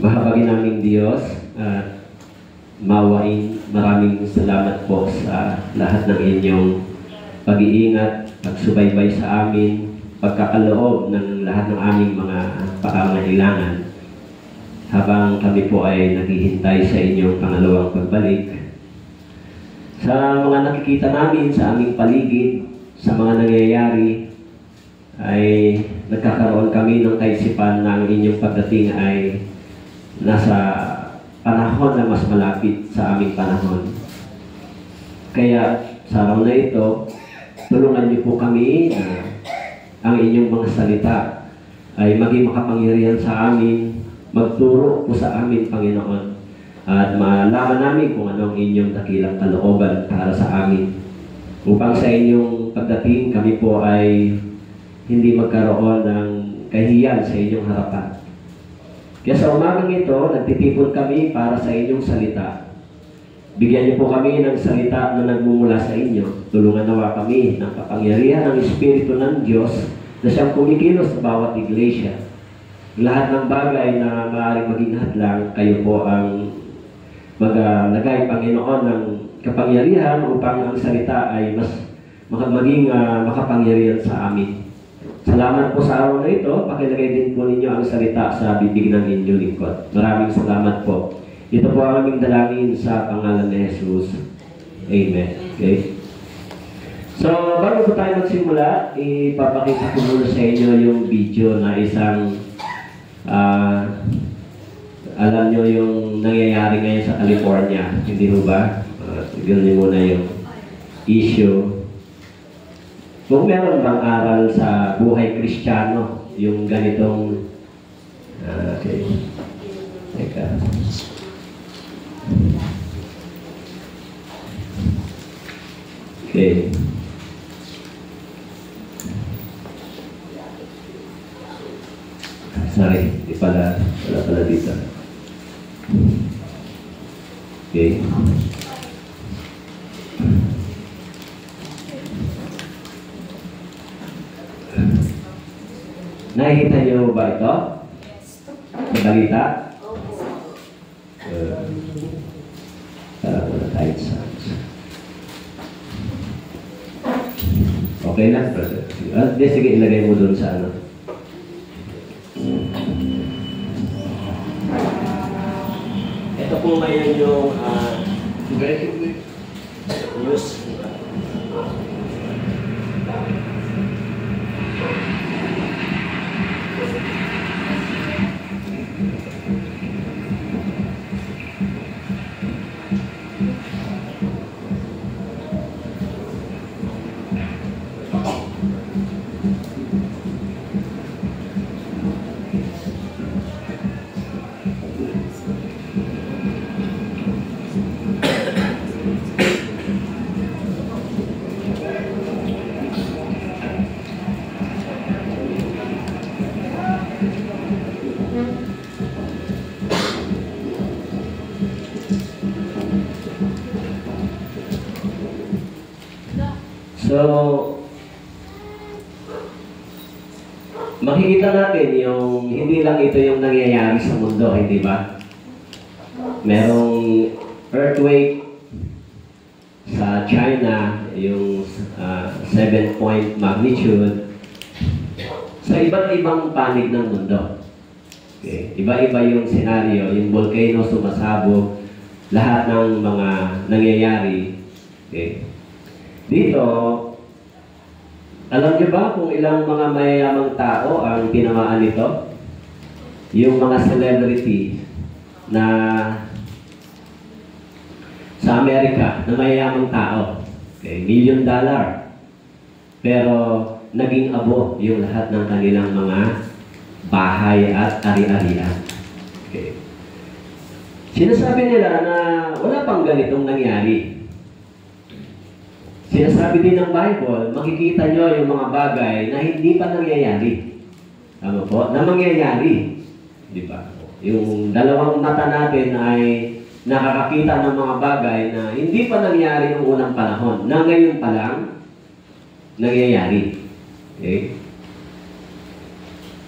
Mahabagin naming Diyos at mawain maraming salamat po sa lahat ng inyong pag-iingat, pagsubaybay sa amin, pagkakaloob ng lahat ng aming mga pangangailangan habang kami po ay naghihintay sa inyong pangalawang pagbalik. Sa mga nakikita namin sa aming paligid, sa mga nangyayari, ay nagkakaroon kami ng kaisipan na ang inyong pagdating ay nasa panahon na mas malapit sa aming panahon. Kaya sa araw na ito, tulungan niyo po kami na ang inyong mga salita ay maging makapangyarihan sa amin, magturo po sa amin, Panginoon, at malaman namin kung ano ang inyong dakilang kalooban para sa amin. Upang sa inyong pagdating, kami po ay hindi magkaroon ng kahiyan sa inyong harapan. Kaya sa umagang ito, nagtitipon kami para sa inyong salita. Bigyan niyo po kami ng salita na nagmumula sa inyo. Tulungan nawa kami ng kapangyarihan ng Espiritu ng Diyos na siyang kumikilos sa bawat iglesia. Lahat ng bagay na maaaring maging hadlang, kayo po ang maglagay, Panginoon, ng kapangyarihan upang ang salita ay mas maging makapangyarihan sa amin. Salamat po sa araw na ito. Pakilagay din po ninyo ang salita sa bibig ng inyong lingkod. Maraming salamat po. Ito po ang aming dalangin sa pangalan ni Jesus. Amen. Okay? So, bago po tayo magsimula, ipapakita ko muna sa inyo yung video na isang alam nyo yung nangyayari ngayon sa California. Hindi ho ba? Tignan niyo muna yung issue. Kung meron bang aral sa buhay Kristiyano, yung ganitong okay. Teka. Okay. Sorry, wala pala dito. Okay. Nakikita niyo ba ito? Sa balita? Tara muna tayo sa okay lang, brother. Sige, ilagay mo dun sa ano. Ito po ngayon yung news. So, makikita natin yung hindi lang ito yung nangyayari sa mundo, hindi ba? Merong earthquake sa China, yung 7-point magnitude sa iba't ibang panig ng mundo. Okay. Iba-iba yung senaryo, yung volcano sumasabog, lahat ng mga nangyayari. Okay. Dito, alam niyo ba kung ilang mga mayayamang tao ang tinamaan nito? Yung mga celebrity na sa Amerika na mayayamang tao. Okay, $1 million. Pero naging abo yung lahat ng kanilang mga bahay at ari-arian. Okay. Sinasabi nila na wala pang ganitong nangyari. Sinasabi din ng Bible, makikita nyo yung mga bagay na hindi pa nangyayari. Tama po? Na mangyayari. Di ba? Yung dalawang mata natin ay nakakakita ng mga bagay na hindi pa nangyari noong unang panahon. Na ngayon pa lang, nangyayari. Okay?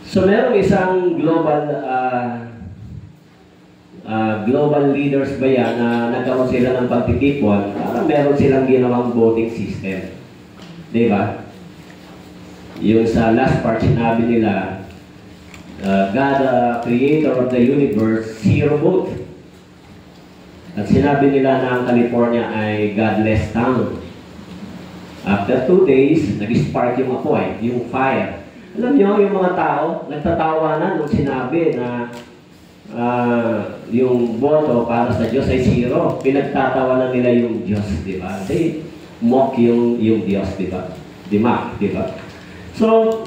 So, merong isang global global leaders ba yan na nagkaroon sila ng pagtitipon, parang meron silang ginawang voting system. Di ba? Yung sa last part, sinabi nila, God, creator of the universe, 0 vote. At sinabi nila na ang California ay godless town. After 2 days, nag-spark yung apoy, yung fire. Alam nyo, yung mga tao, nagtatawanan nung sinabi na yung boto para sa Diyos ay 0. Pinagtatawanan nila yung Diyos, di ba? They mock yung Diyos, di ba? Di ba? So,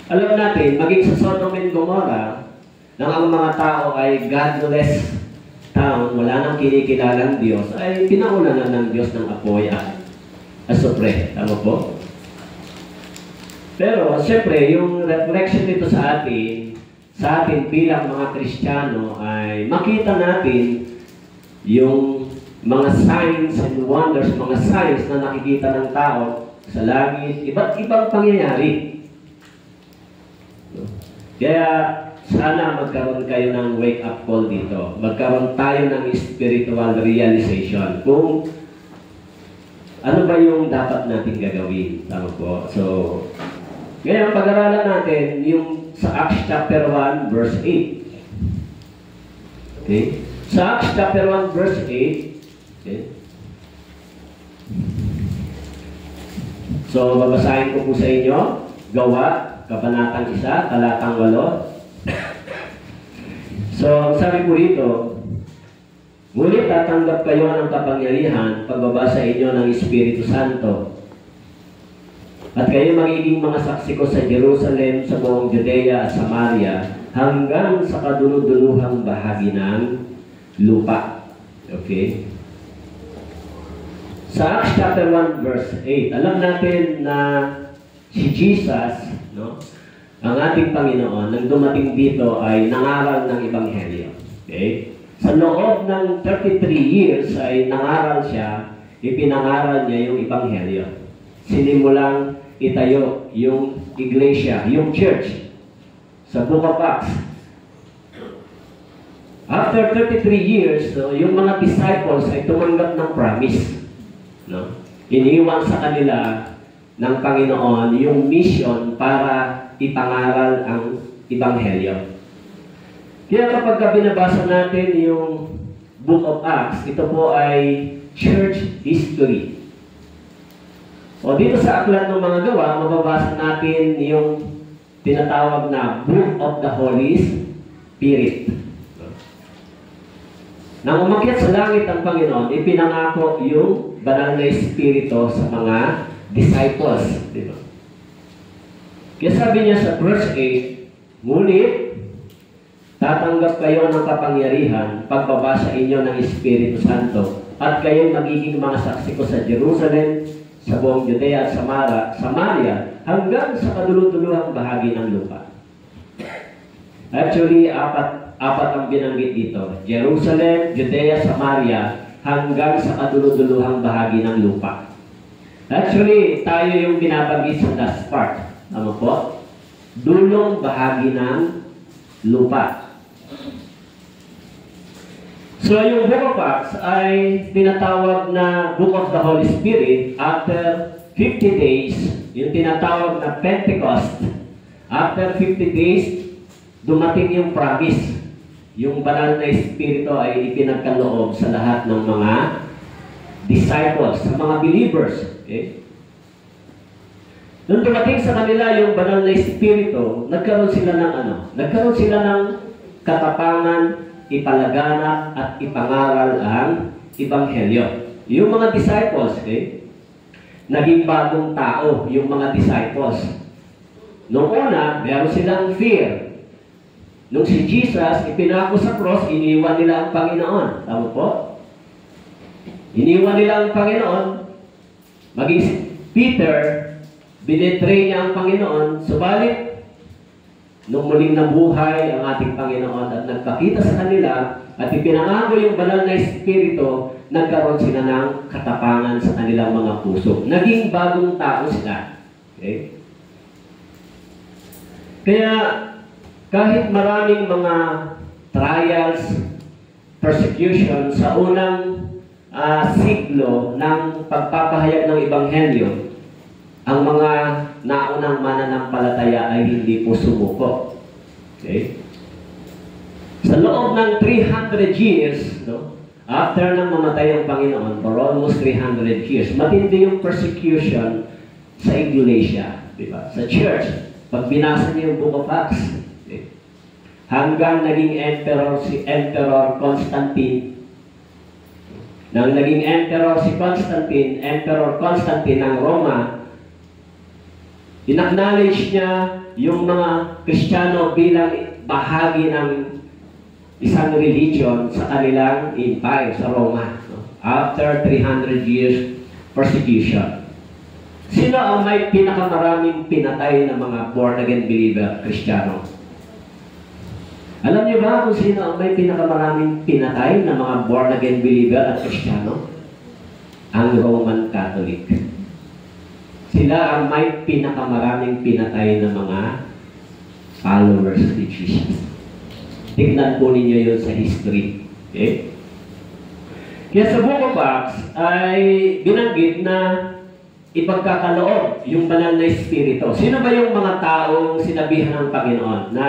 alam natin, maging sa Sodom and Gomorrah, nang ang mga tao ay godless town, wala nang kinikilalang Diyos, ay pinaunanan ng Diyos ng apoy at asupre. Tama po? Pero, siyempre, yung reflection nito sa atin bilang mga Kristiyano ay makita natin yung mga signs and wonders, mga signs na nakikita ng tao sa langit, iba't ibang pangyayari. Kaya, sana magkaroon kayo ng wake-up call dito. Magkaroon tayo ng spiritual realization kung ano ba yung dapat natin gagawin. Tama po? So, ngayon, pag-aralan natin yung sa Acts chapter 1, verse 8. Okay? Sa Acts chapter 1, verse 8, okay? So, babasahin ko po sa inyo, Gawa, Kabanatang 1, Talatang 8. So, sabi po rito, ngunit tatanggap kayo ng kapangyarihan pagbaba sa inyo ng Espiritu Santo. At kayo magiging mga saksi ko sa Jerusalem, sa buong Judea at Samaria, hanggang sa kaduluduluhang bahagi ng lupa. Okay? Sa Acts chapter 1, verse 8, alam natin na si Jesus, no, ang ating Panginoon, nang dumating dito ay nangaral ng Ebanghelyo. Okay? Sa loob ng 33 years ay nangaral siya, ipinangaral niya yung Ebanghelyo. Sinimulang itayo yung iglesia, yung church sa Book of Acts. After 33 years, so, yung mga disciples ay tumanggap ng promise. No? Iniwan sa kanila ng Panginoon yung mission para ipangaral ang Ebanghelyo. Kaya kapag binabasa natin yung Book of Acts, ito po ay church history. O dito sa aklat ng mga gawa, mababasa natin yung tinatawag na Book of the Holy Spirit. Nang umakyat sa langit ang Panginoon, ipinangako yung banal na Espiritu sa mga disciples. Diba? Kaya sabi niya sa verse 8, ngunit tatanggap kayo ng kapangyarihan pagbaba sa inyo ng Espiritu Santo at kayo magiging mga saksi ko sa Jerusalem, sa buong Judea at Samaria, hanggang sa kaduluduluhang bahagi ng lupa. Actually, apat ang binanggit dito. Jerusalem, Judea, Samaria, hanggang sa kaduluduluhang bahagi ng lupa. Actually, tayo yung binabanggit sa last part. Tama po? Dulong bahagi ng lupa. So, yung Book of Acts ay tinatawag na Book of the Holy Spirit after 50 days, yung tinatawag na Pentecost. After 50 days, dumating yung promise. Yung banal na Espiritu ay ipinagkaloob sa lahat ng mga disciples, sa mga believers. Okay? Nung dumating sa kanila yung banal na Espiritu, nagkaroon sila ng ano? Nagkaroon sila ng katapangan, ipalaganap at ipangaral ang Ebanghelyo. Yung mga disciples, naging bagong tao yung mga disciples. Noong una, meron silang fear. Nung si Jesus ipinako sa cross, iniwan nila ang Panginoon. Tama po? Iniwan nila ang Panginoon. Maging si Peter, binetray niya ang Panginoon. Subalit, nung muling nabuhay ang ating Panginoon at nagpakita sa kanila at ipinangako yung banal na Espiritu, nagkaroon sila ng katapangan sa kanilang mga puso. Naging bagong tao sila. Okay? Kaya, kahit maraming mga trials, persecution sa unang siglo ng pagpapahayag ng Ebanghelyo, ang mga naunang mananampalataya ay hindi po sumuko. Okay? Sa loob ng 300 years, no, after nang mamatay ang Panginoon, for almost 300 years, matindi yung persecution sa iglesia, di ba? Sa church. Pag binasa niyo yung Book of Acts, okay, hanggang naging emperor si Emperor Constantine. Nang naging emperor si Constantine, Emperor Constantine ng Roma, in-acknowledge niya yung mga Kristiyano bilang bahagi ng isang religion sa kanilang empire sa Roma. After 300 years persecution. Sino ang may pinakamaraming pinatay ng mga born-again believer, Kristiyano? Alam niyo ba kung sino ang may pinakamaraming pinatay ng mga born-again believer at Kristiyano? Ang Roman Catholic. Sila ang may pinakamaraming pinatay ng mga followers ni Jesus. Tignan po ninyo yun sa history. Okay? Kaya sa Book of Acts ay binanggit na ipagkakaloob yung banal na espiritu. Sino ba yung mga taong sinabihan ng Panginoon na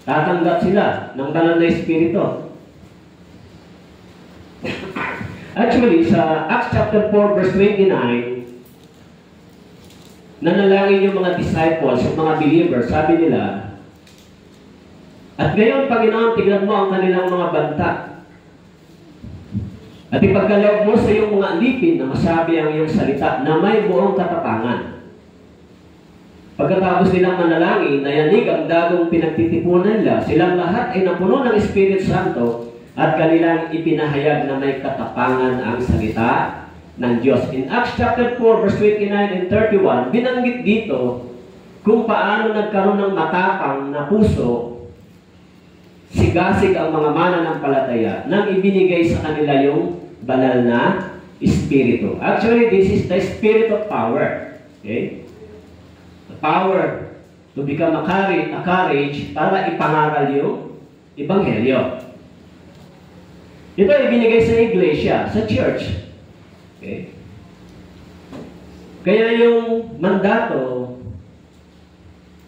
tatanggap sila ng banal na espiritu? Actually, sa Acts chapter 4 verse 29, nanalangin yung mga disciples, yung mga believers, sabi nila, at ngayon, Panginoon, tignan mo ang kanilang mga banta. At ipagkaloob mo sa iyong mga alipin na masabi ang iyong salita na may buong katapangan. Pagkatapos nilang manalangin, nayanig ang dagong pinagtitipunan nila. Silang lahat ay napuno ng Espiritu Santo at kanilang ipinahayag na may katapangan ang salita ng Diyos. In Acts chapter 4, verse 29 and 31, binanggit dito kung paano nagkaroon ng matapang na puso, sigasig ang mga mananampalataya nang ibinigay sa kanila yung banal na Espiritu. Actually, this is the Spirit of power. Okay? The power to become a courage para ipangaral yung Ebanghelyo. Ito ay ibinigay sa iglesia, sa church. Okay? Kaya yung mandato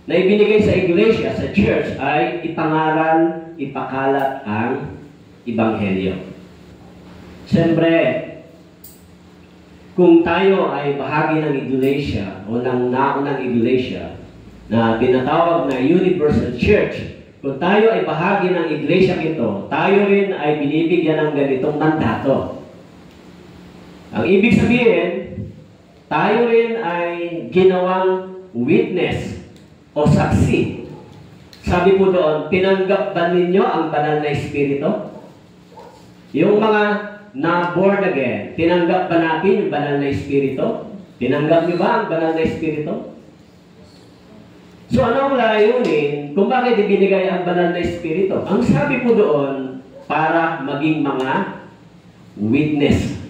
na ibinigay sa iglesia, sa church, ay ipangaral, ipakalat ang Ebanghelyo. Siyempre, kung tayo ay bahagi ng iglesia o ng naunang iglesia na tinatawag na Universal Church, kung tayo ay bahagi ng iglesia ito, tayo rin ay binibigyan ng ganitong mandato. Ang ibig sabihin, tayo rin ay ginawang witness o saksi. Sabi po doon, tinanggap ba ninyo ang banal na Espiritu? Yung mga na born again, tinanggap ba natin yung banal na Espiritu? Tinanggap niyo ba ang banal na Espiritu? So ano ang layunin kung bakit ibinigay ang banal na Espiritu? Ang sabi po doon, para maging mga witness.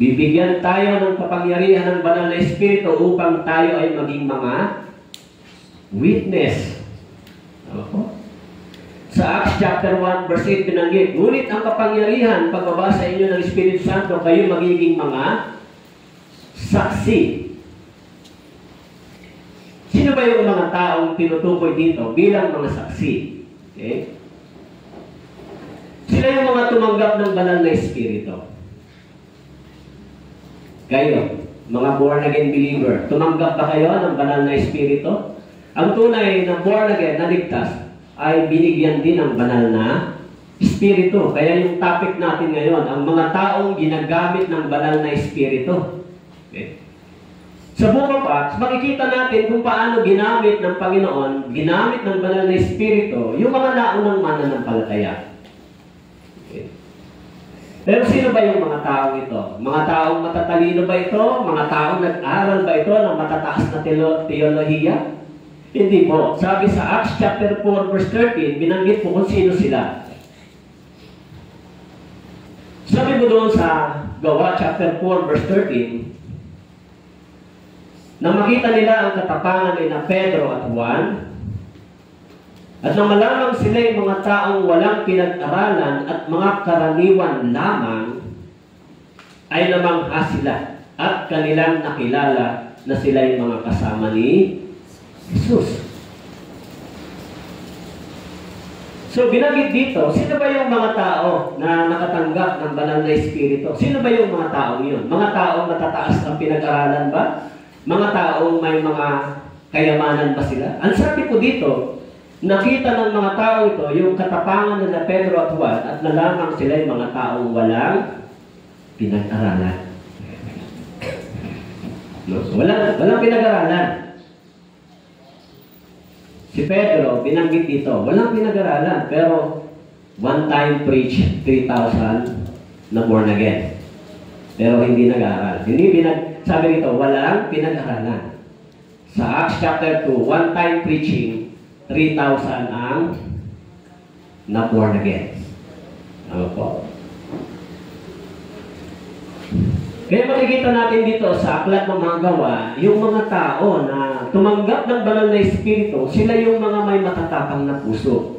Bibigyan tayo ng kapangyarihan ng banal na Espiritu upang tayo ay maging mga witness. Ako? Sa Acts chapter 1 verse 8 binanggit, ngunit ang kapangyarihan pagbaba sa inyo ng Espiritu Santo, kayo magiging mga saksi. Sino ba yung mga taong tinutukoy dito bilang mga saksi? Okay? Sila yung mga tumanggap ng banal na Espiritu. Kayo, mga born again believer, tumanggap ba kayo ng banal na Espiritu? Ang tunay na born again na ligtas ay binigyan din ng banal na Espiritu. Kaya yung topic natin ngayon, ang mga taong ginagamit ng banal na Espiritu. Okay? Sa Book of Acts, makikita natin kung paano ginamit ng Panginoon, ginamit ng banal na Espiritu, yung mga naunang mananampalataya. Okay? Pero sino ba yung mga taong ito? Mga taong matatalino ba ito? Mga taong nag-aral ba ito ng matataas na teolohiya? Hindi po. Sabi sa Acts chapter 4 verse 13, binanggit po kung sino sila. Sabi mo doon sa Gawa chapter 4 verse 13, na makita nila ang katapangan ni na Pedro at Juan, At nang malamang sila yung mga taong walang pinag-aralan at mga karaniwan lamang, ay namangha sila at kanilang nakilala na sila yung mga kasama ni Jesus. So, binanggit dito, sino ba yung mga tao na nakatanggap ng banal na Espiritu? Sino ba yung mga taong yun? Mga taong matataas ng pinag-aralan ba? Mga taong may mga kayamanan ba sila? Ang sabi ko dito, nakita ng mga tao ito yung katapangan nila Pedro at Juan at nalamang sila yung mga taong walang pinag-aralan. No? Walang pinag-aralan. Si Pedro, binanggit dito, walang pinag-aralan, pero one time preach 3,000 na born again. Pero hindi nag-aaral. Sabi dito, walang pinag-aralan. Sa Acts chapter 2, one time preaching, 3,000 ang na born again. Ano po? Kaya makikita natin dito sa Aklat ng Mga Gawa, yung mga tao na tumanggap ng banal na Espiritu, sila yung mga may matatapang na puso.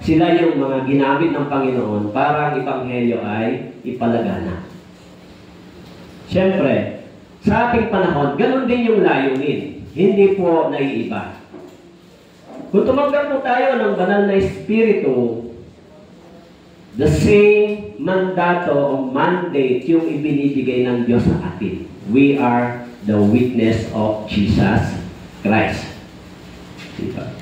Sila yung mga ginamit ng Panginoon para ang Ebanghelyo ay ipalagana. Siyempre, sa ating panahon, ganun din yung layunin. Hindi po naiiba. Kung tumanggap po tayo ng banal na Espiritu, the same mandato o mandate yung ibinibigay ng Diyos sa atin. We are the witness of Jesus Christ. Diba?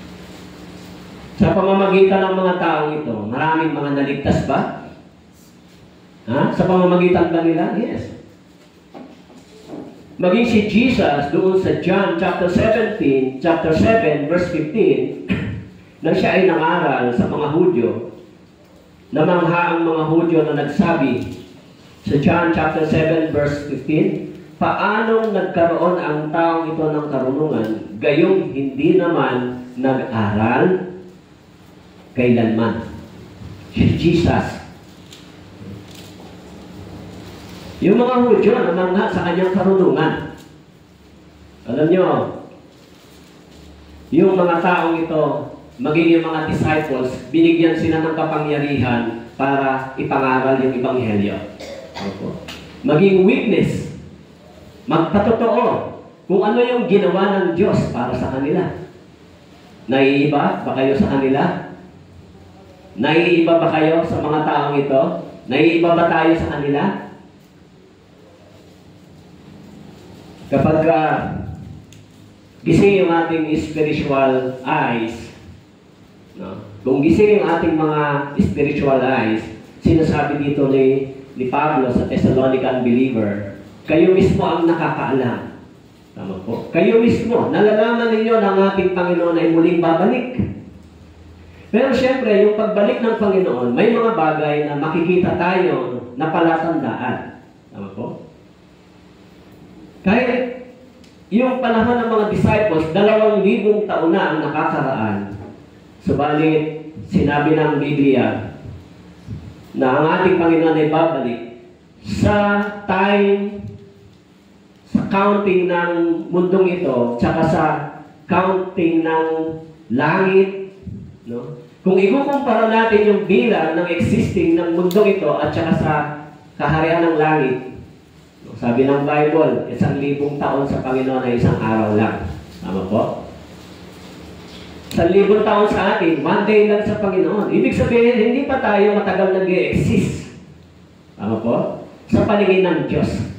Sa pamamagitan ng mga taong ito, maraming mga naligtas ba? Ha? Sa pamamagitan ba nila? Yes. Maging si Jesus doon sa John chapter 17, chapter 7, verse 15, na siya ay nangaral sa mga Hudyo, namangha ang mga Hudyo na nagsabi sa John chapter 7 verse 15, paanong nagkaroon ang taong ito ng karunungan, gayong hindi naman nag-aral kailanman? Si Jesus. Yung mga Hudyo namangha sa kanyang karunungan. Alam nyo, yung mga taong ito, maging yung mga disciples, binigyan sila ng kapangyarihan para ipangaral yung Ebanghelyo. Maging witness, magpatotoo kung ano yung ginawa ng Diyos para sa kanila. Naiiba ba kayo sa kanila? Naiiba ba kayo sa mga taong ito? Naiiba ba tayo sa kanila? Kapag gising yung ating spiritual eyes, no? Kung gising yung ating mga spiritual eyes, sinasabi dito ni Pablo sa Thessalonican believer, kayo mismo ang nakakaalam. Tama po? Kayo mismo, nalalaman ninyo na ang ating Panginoon ay muling babalik. Pero siyempre, yung pagbalik ng Panginoon, may mga bagay na makikita tayo na palatandaan. Tama po? Kahit yung panahon ng mga disciples, 2,000 taon na ang nakakaraan. Subalit, sinabi ng Biblia na ang ating Panginoon ay babalik sa time, sa counting ng mundong ito, tsaka sa counting ng langit. No? Kung ikukumpara natin yung bilang ng existing ng mundong ito at tsaka sa kaharian ng langit, sabi ng Bible, 1,000 taon sa Panginoon ay isang araw lang. Tama po? 1,000 taon sa atin, one day lang sa Panginoon. Ibig sabihin, hindi pa tayo matagal nag-e-exist. Tama po? Sa paningin ng Diyos.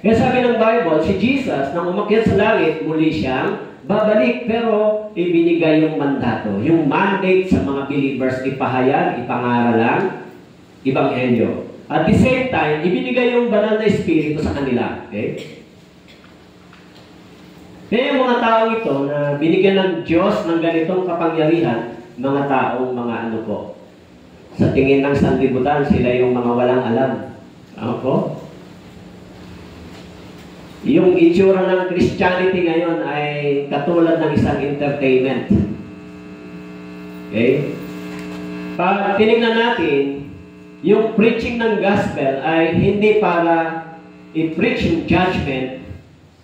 Kaya sabi ng Bible, si Jesus, nang umakyat sa langit, muli siyang babalik, pero ibinigay yung mandato, yung mandate sa mga believers, ipahayag, ipangaral ang Ebanghelyo. At the same time, ibinigay yung banal na Espiritu sa kanila. Okay? Kaya yung mga tao ito na binigyan ng Diyos ng ganitong kapangyarihan, mga taong mga ano po, sa tingin ng sanlibutan, sila yung mga walang alam. Ano po? Yung itsura ng Christianity ngayon ay katulad ng isang entertainment. Okay? Pag tinignan natin, yung preaching ng gospel ay hindi para i-preach yung judgment,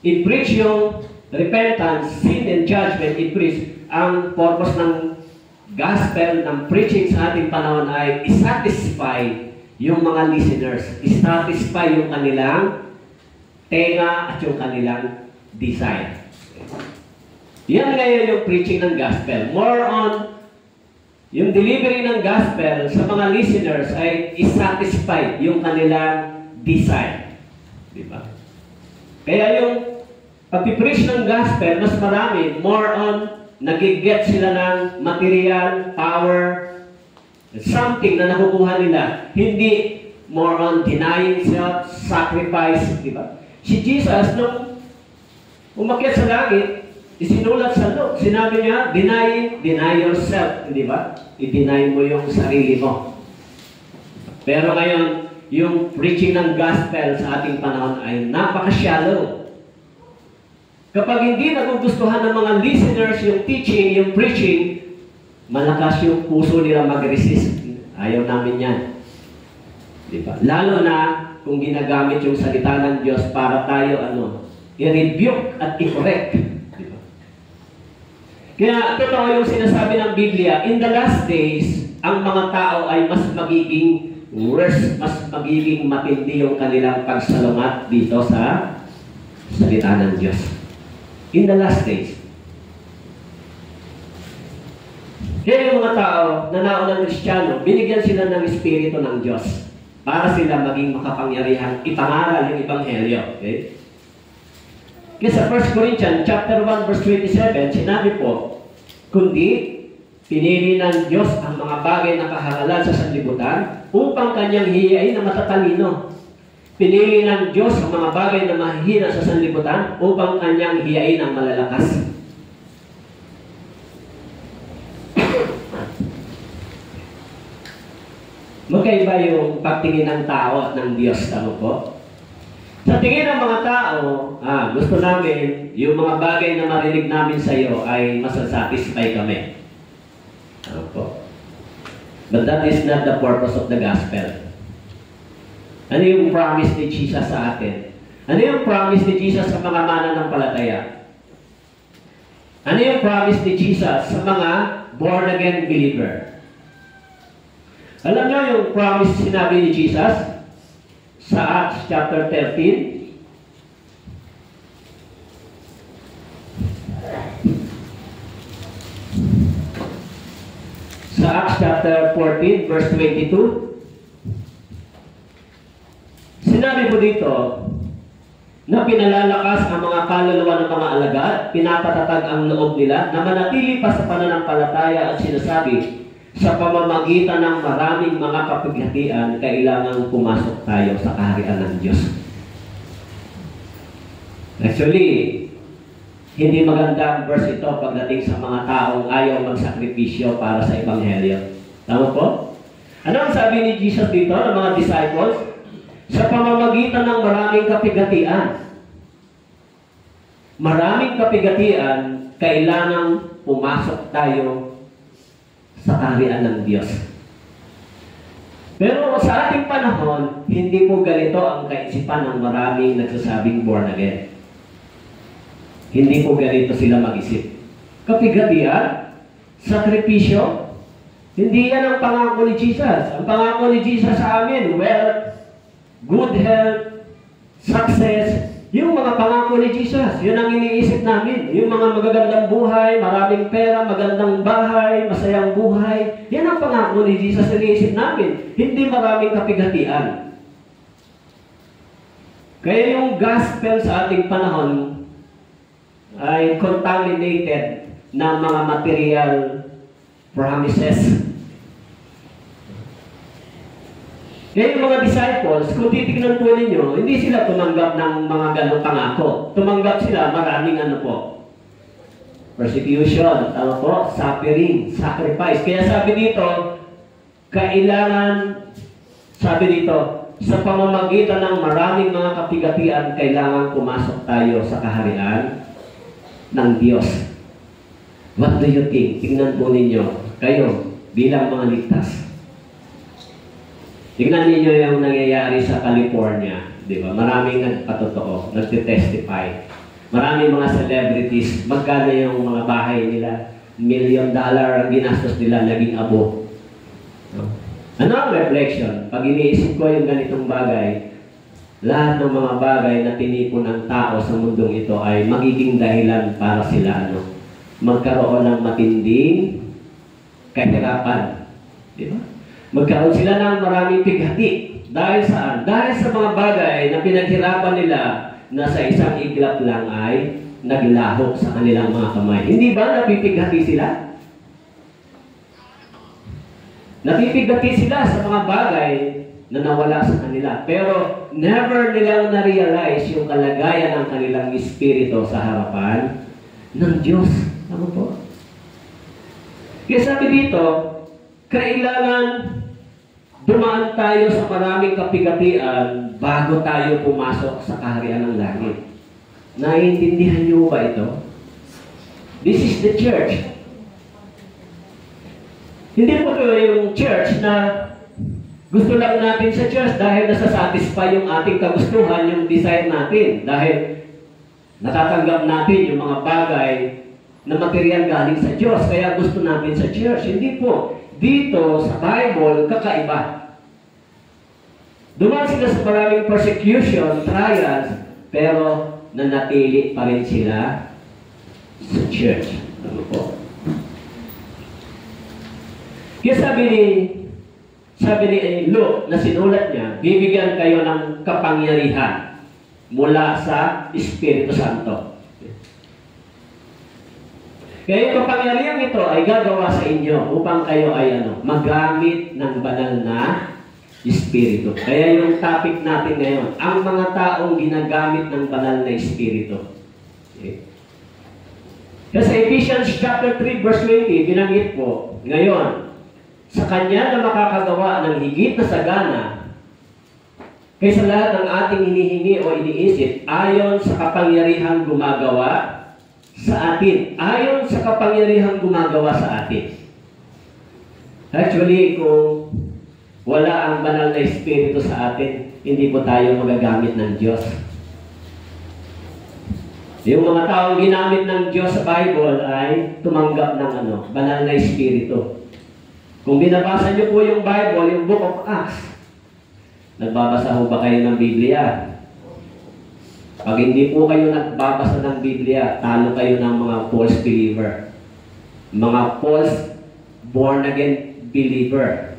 i-preach yung repentance, sin, and judgment in Christ. Ang purpose ng gospel, ng preaching sa ating panahon ay isatisfy yung mga listeners. Isatisfy yung kanilang tenga at yung kanilang desire. Yan ngayon yung preaching ng gospel. More on yung delivery ng gospel sa mga listeners ay isatisfy yung kanilang desire. Diba? Kaya yung pag-preach ng gospel, mas marami, more on nag-get sila ng material, power, something na nakukuha nila. Hindi more on denying self, sacrifice. Diba? Si Jesus, nung umakyat sa langit, isinulat sa loob. Sinabi niya, deny yourself. Di ba? I-deny mo yung sarili mo. Pero ngayon, yung preaching ng gospel sa ating panahon ay napaka-shallow. Kapag hindi nagugustuhan ng mga listeners yung teaching, yung preaching, malakas yung puso nila mag-resist. Ayaw namin yan. Di ba? Lalo na kung ginagamit yung salita ng Diyos para tayo, i-rebuke at i-correct. Kaya totoo yung sinasabi ng Biblia, in the last days, ang mga tao ay mas magiging worse, mas magiging matindi yung kanilang pagsalungat dito sa salita ng Diyos. In the last days. Kaya yung mga tao na naunang Kristiyano, binigyan sila ng Espiritu ng Diyos para sila maging makapangyarihan, ipangaral yung Ebanghelyo. Okay? Kaya sa 1 Corinthians chapter 1 verse 27, sinabi po, kundi pinili ng Diyos ang mga bagay na kahangalan sa sanlibutan upang kanyang hiyain na matatalino. Pinili ng Diyos ang mga bagay na mahihina sa sanlibutan upang kanyang hiyain ang malalakas. Magkaiba yung pagtingin ng tao at ng Diyos, tama po? Sa tingin ng mga tao, gusto namin, yung mga bagay na marinig namin sa iyo ay masasatisfy kami. Ano po? But that is not the purpose of the gospel. Ano yung promise ni Jesus sa atin? Ano yung promise ni Jesus sa mga mananampalataya? Ano yung promise ni Jesus sa mga born-again believer? Alam niyo yung promise sinabi ni Jesus sa Acts chapter 13? Sa Acts chapter 14, verse 22, sinabi po dito na pinalalakas ang mga kaluluwa ng mga alagad, pinapatatag ang loob nila, na manatili pa sa pananampalataya at sinasabi, sa pamamagitan ng maraming mga kapighatian, kailangang pumasok tayo sa kaharian ng Diyos. Actually, hindi maganda ang verse ito pagdating sa mga taong ayaw magsakripisyo para sa Ebanghelyo. Tama po? Ano ang sabi ni Jesus dito ng mga disciples? Sa pamamagitan ng maraming kapighatian. Maraming kapighatian, kailangang pumasok tayo sa kaharian ng Diyos. Pero sa ating panahon, hindi po ganito ang kaisipan ng maraming nagsasabing born again. Hindi po ganito sila mag-isip. Kapighatian, sakripisyo, hindi yan ang pangako ni Jesus. Ang pangako ni Jesus sa amin, wealth, good health, success, yung mga pangako ni Jesus, yun ang iniisip namin. Yung mga magagandang buhay, maraming pera, magandang bahay, masayang buhay, yan ang pangako ni Jesus na iniisip namin. Hindi maraming kapighatian. Kaya yung gospel sa ating panahon ay contaminated ng mga material promises. Kaya yung mga disciples, kung titignan po ninyo, hindi sila tumanggap ng mga ganong pangako. Tumanggap sila maraming persecution, suffering, sacrifice. Kaya sabi dito, sa pamamagitan ng maraming mga kapighatian, kailangan pumasok tayo sa kaharian ng Diyos. What do you think? Tingnan po ninyo, kayo, bilang mga ligtas. Tingnan ninyo yung nangyayari sa California, di ba? Maraming nagpatotoo, nagtitestify. Maraming mga celebrities, magkano yung mga bahay nila? $1 million ang ginastos nila, naging abo. Ano ang reflection? Pag iniisip ko yung ganitong bagay, lahat ng mga bagay na tinipon ng tao sa mundong ito ay magiging dahilan para sila magkaroon ng matinding kahirapan. Di ba? Magkaroon sila ng maraming pighati. Dahil saan? Dahil sa mga bagay na pinaghirapan nila na sa isang iglap lang ay naglaho sa kanilang mga kamay. Hindi ba napipighati sila? Napipighati sila sa mga bagay na nawala sa kanila. Pero never nilang na-realize yung kalagayan ng kanilang espiritu sa harapan ng Diyos. Ano po? Kaya sabi dito, kailangan dumaan tayo sa maraming kapigatian bago tayo pumasok sa kaharian ng langit. Naiintindihan niyo ba ito? This is the church. Hindi po ito yung church na gusto lang natin sa church dahil nasasatisfy yung ating kagustuhan, yung desire natin. Dahil natatanggap natin yung mga bagay na material galing sa Diyos. Kaya gusto natin sa church. Hindi po. Dito sa Bible, kakaiba. Dumaan sila sa maraming persecution, trials, pero nanatili pa rin sila sa church. Ano po? Kaya sabi ni Luke na sinulat niya, bibigyan kayo ng kapangyarihan mula sa Espiritu Santo. Kaya yung kapangyarihan ito ay gagawa sa inyo upang kayo ay magamit ng banal na Espiritu. Kaya yung topic natin ngayon, ang mga taong ginagamit ng banal na Espiritu. Okay. Kasi Ephesians chapter 3 verse 20, binanggit po, ngayon, sa Kanya na makakagawa ng higit na sagana kaysa lahat ng ating hinihingi o iniisip ayon sa kapangyarihang gumagawa sa atin. Ayon sa kapangyarihang gumagawa sa atin. Actually, kung wala ang banal na Espiritu sa atin, hindi po tayo magagamit ng Diyos. Yung mga taong ginamit ng Diyos sa Bible ay tumanggap ng banal na Espiritu. Kung binabasa niyo po yung Bible, yung Book of Acts, nagbabasa ho ba kayo ng Biblia? Pag hindi po kayo nagbabasa ng Biblia, talo kayo ng mga false believer. Mga false born-again believer.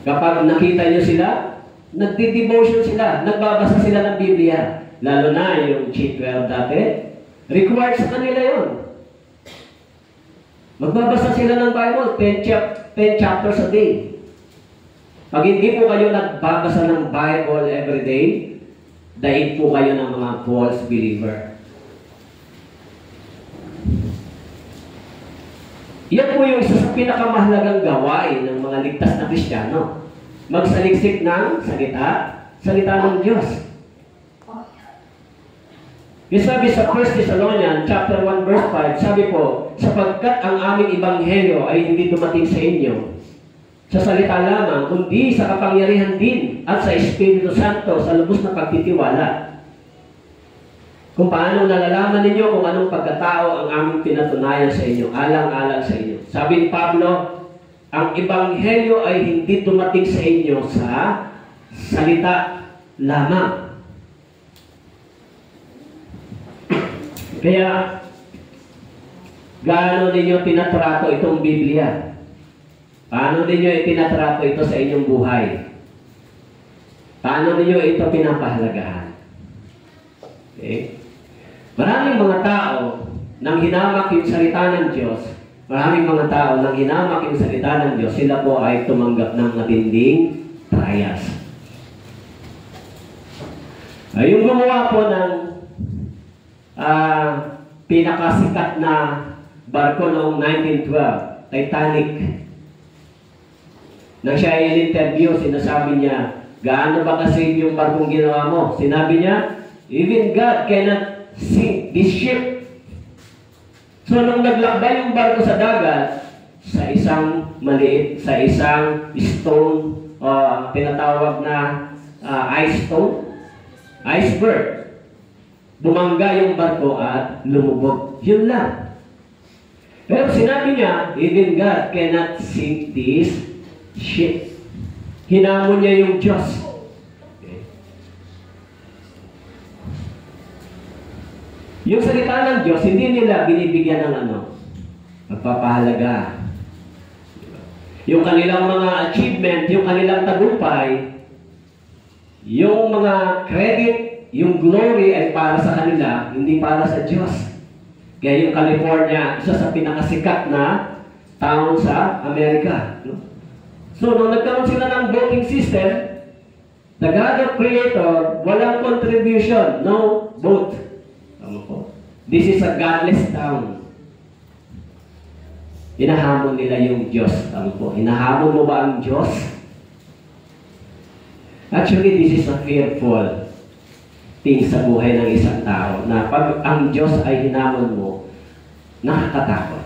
Kapag nakita niyo sila, nagdi-devotion sila, nagbabasa sila ng Biblia. Lalo na yung G12 dati, required sa kanila yon. Magbabasa sila ng Bible, 10 chapters a day. Pag hindi po kayo nagbabasa ng Bible every day, daig po kayo ng mga false believer. Yan po yung isa sa pinakamahalagang gawain ng mga ligtas na Kristiyano. Magsaliksik ng salita ng Diyos. Yung sabi sa 1 Thessalonians chapter 1 verse 5, sabi po, sapagkat ang aming ebanghelyo ay hindi dumating sa inyo sa salita lamang, kundi sa kapangyarihan din at sa Espiritu Santo sa lubos na pagtitiwala. Kung paano nalalaman ninyo kung anong pagkatao ang aming pinatunayan sa inyo, alang-alang sa inyo. Sabi ni Pablo, ang ebanghelyo ay hindi dumating sa inyo sa salita lamang. Kaya, gaano ninyo tinatrato itong Biblia? Paano ninyo itinatrato ito sa inyong buhay? Paano ninyo ito pinapahalagahan? Okay? Maraming mga tao nang hinamak yung salita ng Diyos, maraming mga tao nang hinamak yung salita ng Diyos, sila po ay tumanggap ng matinding trials. Yung gumawa po ng pinakasikat na barko noong 1912, Titanic. Nang siya ay in-interview, sinasabi niya, gaano ba kasi yung barkong ginawa mo? Sinabi niya, even God cannot sink this ship. So, nung naglakbay yung barko sa dagat, sa isang maliit, sa isang stone, tinatawag na ice stone, iceberg. bumangga yung barko at lumubog. Yun lang. Pero sinabi niya, even God cannot sink this ship. Hinamon niya yung Diyos. Okay. Yung salita ng Diyos, hindi nila binibigyan ng magpapahalaga. Yung kanilang mga achievement, yung kanilang tagumpay, yung mga credit, yung glory ay para sa kanila, hindi para sa Diyos. Kaya yung California, isa sa pinakasikat na town sa Amerika. So, nung nagkaroon sila ng voting system, the God of Creator, walang contribution, no vote. This is a godless town. Hinahamon nila yung Diyos. Hinahamon mo ba ang Diyos? Actually, this is a fearful thing sa buhay ng isang tao, na pag ang Diyos ay hinamon mo, nakakatakot.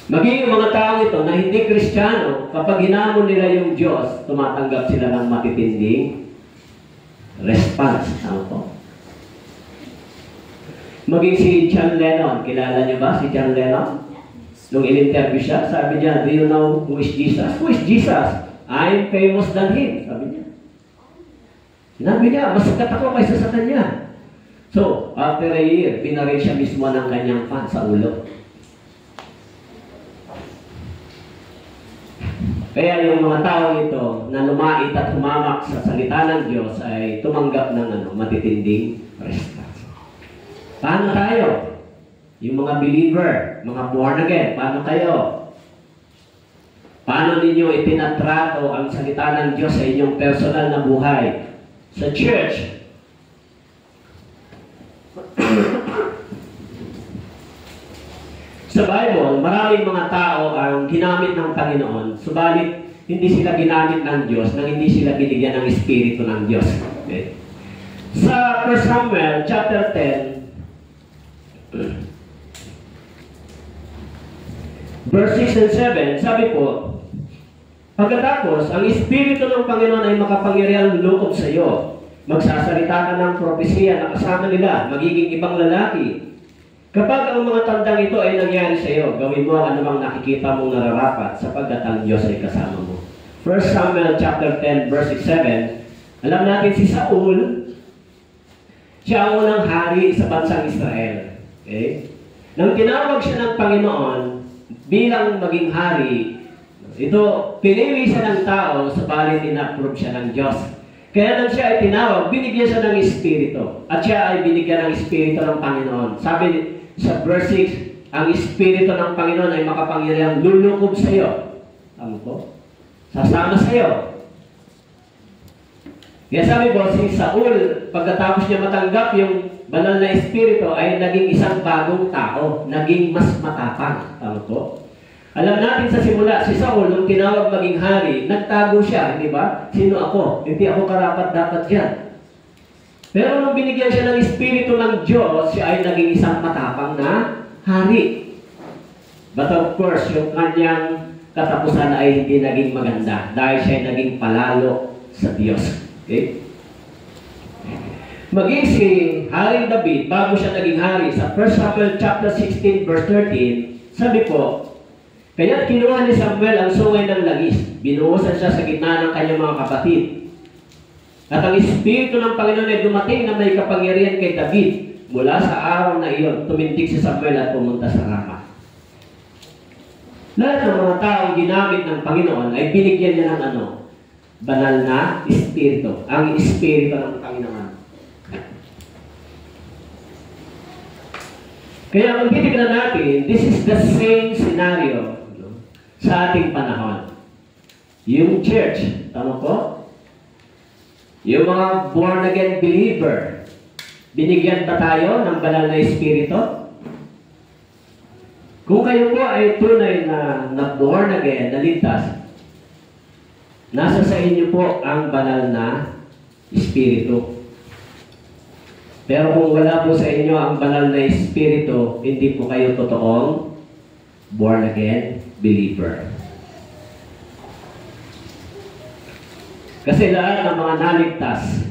Maging yung mga tao ito na hindi Kristiyano, kapag hinamon nila yung Diyos, tumatanggap sila ng matitinding response. Maging si John Lennon, kilala niyo ba si John Lennon? Nung in-interview siya, sabi niya, do you know who is Jesus? Who is Jesus? I'm famous than him, sabi niya. Sinabi niya, mas sikat ako kaysa sa kanya. So, after a year, binaril siya mismo ng kanyang fan sa ulo. Kaya yung mga tao ito na lumait at humamak sa salita ng Diyos ay tumanggap ng matitinding response. Paano tayo? Yung mga believer, mga born again, paano kayo? Paano ninyo itinatrato ang salita ng Diyos sa inyong personal na buhay? Sa church, sa Bible, maraming mga tao ang ginamit ng Panginoon, subalit hindi sila ginamit ng Diyos nang hindi sila binigyan ng Espiritu ng Diyos. Okay? Sa 1 Samuel chapter 10, verse 6 and 7, sabi po, pagkatapos, ang Espiritu ng Panginoon ay makapangyarihang loob sa iyo. Magsasalita ka ng propesiya na kasama nila, magiging ibang lalaki. Kapag ang mga tandang ito ay nangyari sa iyo, gawin mo ang anumang nakikita mong nararapat sapagkat ang Diyos ay kasama mo. 1 Samuel chapter 10, verse 7, alam natin si Saul, siya ang unang hari sa bansang Israel. Okay? Nang tinawag siya ng Panginoon bilang maging hari, ito, pinili siya ng tao, sabalit in-approve siya ng Diyos. Kaya nang siya ay tinawag, binigyan siya ng Espiritu. At siya ay binigyan ng Espiritu ng Panginoon. Sabi sa verse 6, ang Espiritu ng Panginoon ay makapangyarihang lulukob sa iyo. Tama po? Sasama sa iyo. Kaya sabi po, si Saul, pagkatapos niya matanggap yung banal na Espiritu, ay naging isang bagong tao. Naging mas matapang. Tama po? Alam natin sa simula, si Saul, nung tinawag maging hari, nagtago siya, hindi ba? Sino ako? Hindi ako karapat-dapat dyan. Pero nung binigyan siya ng Espiritu ng Diyos, siya ay naging isang matapang na hari. But of course, yung kanyang katapusan ay hindi naging maganda dahil siya ay naging palalo sa Diyos. Okay? Maging si Haring David, bago siya naging hari, sa 1 Samuel chapter 16, verse 13, sabi po, kaya kinuha ni Samuel ang sungay ng lagis. Binuhusan siya sa gitna ng kanyang mga kapatid. At ang Espiritu ng Panginoon ay dumating na may kapangyarihan kay David. Mula sa araw na iyon, tumindig si Samuel at pumunta sa Rama. Lahat ng mga taong ginamit ng Panginoon ay binigyan niya ng banal na Espiritu. Ang Espiritu ng Panginoon. Kaya kung titignan natin, this is the same scenario sa ating panahon. Yung church, tama po? Yung mga born-again believer, binigyan ba tayo ng banal na Espiritu? Kung kayo po ay tunay na born-again, na ligtas, nasa sa inyo po ang banal na Espiritu. Pero kung wala po sa inyo ang banal na Espiritu, hindi po kayo totoong born-again believer. Kasi lahat ng mga naligtas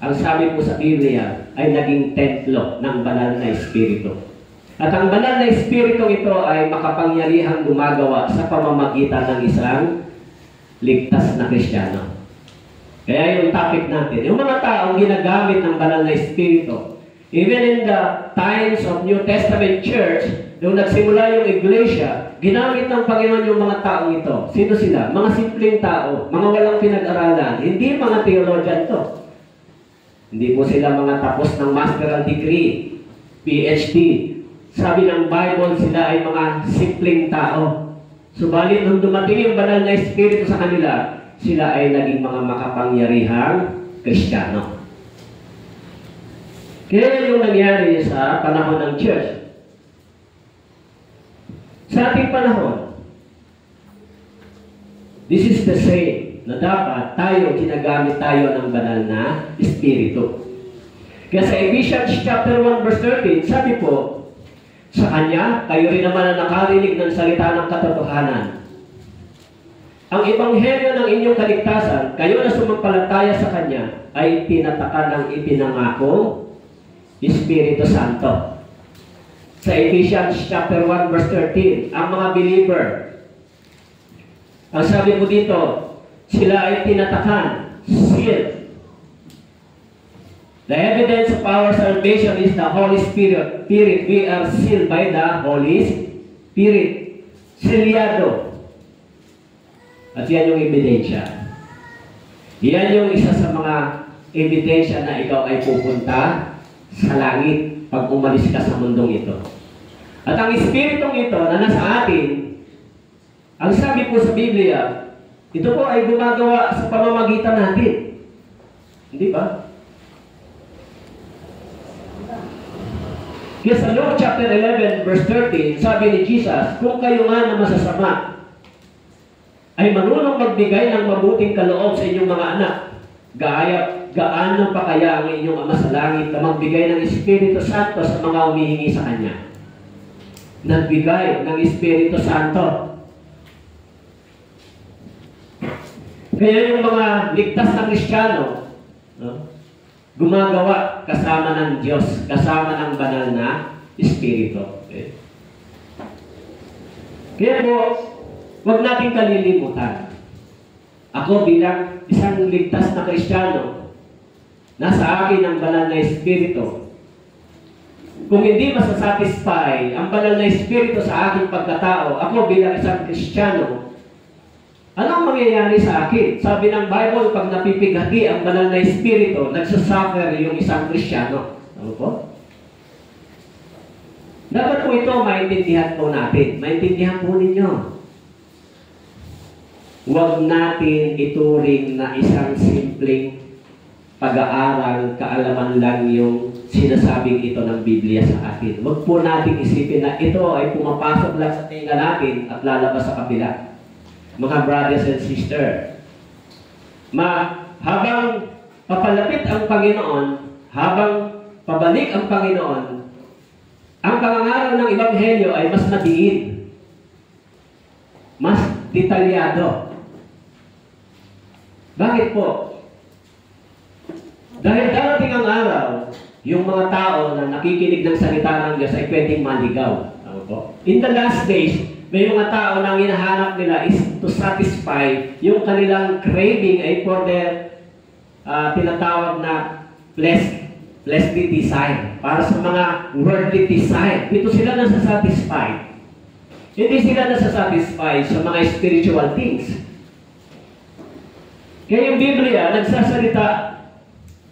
ang sabi po sa Biblia, ay naging templo ng banal na Espiritu. At ang banal na Espiritu ito ay makapangyarihang gumagawa sa pamamagitan ng isang ligtas na Kristiyano. Kaya yung topic natin, yung mga taong ginagamit ng banal na Espiritu, even in the times of New Testament Church, nung nagsimula yung iglesia, ginamit ng Panginoon yung mga taong ito. Sino sila? Mga simpleng tao, mga walang pinag-aralan, hindi mga theologian to. Hindi po sila mga tapos ng masteral degree, PhD. Sabi ng Bible, sila ay mga simpleng tao. Subalit nung dumating yung banal na Espiritu sa kanila, sila ay naging mga makapangyarihang Kristiyano. Kaya yung nangyari sa panahon ng church. Sa ating panahon, this is the same, na dapat ginagamit tayo ng banal na Espiritu. Kaya sa Ephesians chapter 1 verse 13, sabi po, sa Kanya, kayo rin naman na nakarinig ng salita ng katotohanan. Ang ebanghelyo ng inyong kaligtasan, kayo na sumampalataya sa Kanya, ay tinatakan ng ipinangako Espiritu Santo. Sa Ephesians chapter 1 verse 13, ang mga believer, ang sabi po dito, sila ay tinatakan, sealed. The evidence of our salvation is the Holy Spirit. We are sealed by the Holy Spirit. Selyado. At yan yung ebidensya. Yan yung isa sa mga ebidensya na ikaw ay pupunta sa langit pag umalis ka sa mundong ito. At ang Espiritong ito na nasa atin, ang sabi po sa Biblia, ito po ay gumagawa sa pamamagitan natin. Hindi ba? Kaya sa Luke chapter 11 verse 13, sabi ni Jesus, kung kayo nga na masasama, ay marunong magbigay ng mabuting kaloob sa inyong mga anak, gaano pa kaya ang inyong Ama sa langit na magbigay ng Espiritu Santo sa mga humihingi sa Kanya? Nagbigay ng Espiritu Santo. Kaya yung mga ligtas na Kristiyano, gumagawa kasama ng Diyos, kasama ng banal na Espiritu. Okay? Kaya po, huwag natin kalilimutan. Ako bilang isang ligtas na Kristiyano, nasa akin ang banal na Espiritu. Kung hindi masasatisfy ang banal na Espiritu sa aking pagkatao, ako bilang isang Kristiyano, anong mangyayari sa akin? Sabi ng Bible, pag napipighati ang banal na Espiritu, nagsasuffer yung isang Kristiyano. Ano po? Dapat po ito maintindihan po natin. Maintindihan po ninyo. Huwag natin ituring na isang simpleng pag-aaral, kaalaman lang yung sinasabing ito ng Biblia sa atin. Huwag po natin isipin na ito ay pumapasok lang sa tinga natin at lalabas sa kabila. Mga brothers and sisters, habang papalapit ang Panginoon, habang pabalik ang Panginoon, ang pangangaral ng Ebanghelyo ay mas nadiin, mas detalyado. Bakit po? Dahil darating ang araw, yung mga tao na nakikinig ng salita ng Diyos ay pwedeng maligaw. Ano po? In the last days, may mga tao na ang hinahanap nila is to satisfy yung kanilang craving ay for their tinatawag na fleshly desire. Para sa mga worldly desire. Dito sila nasa-satisfy. Hindi sila nasa-satisfy sa mga spiritual things. Kaya yung Biblia nagsasalita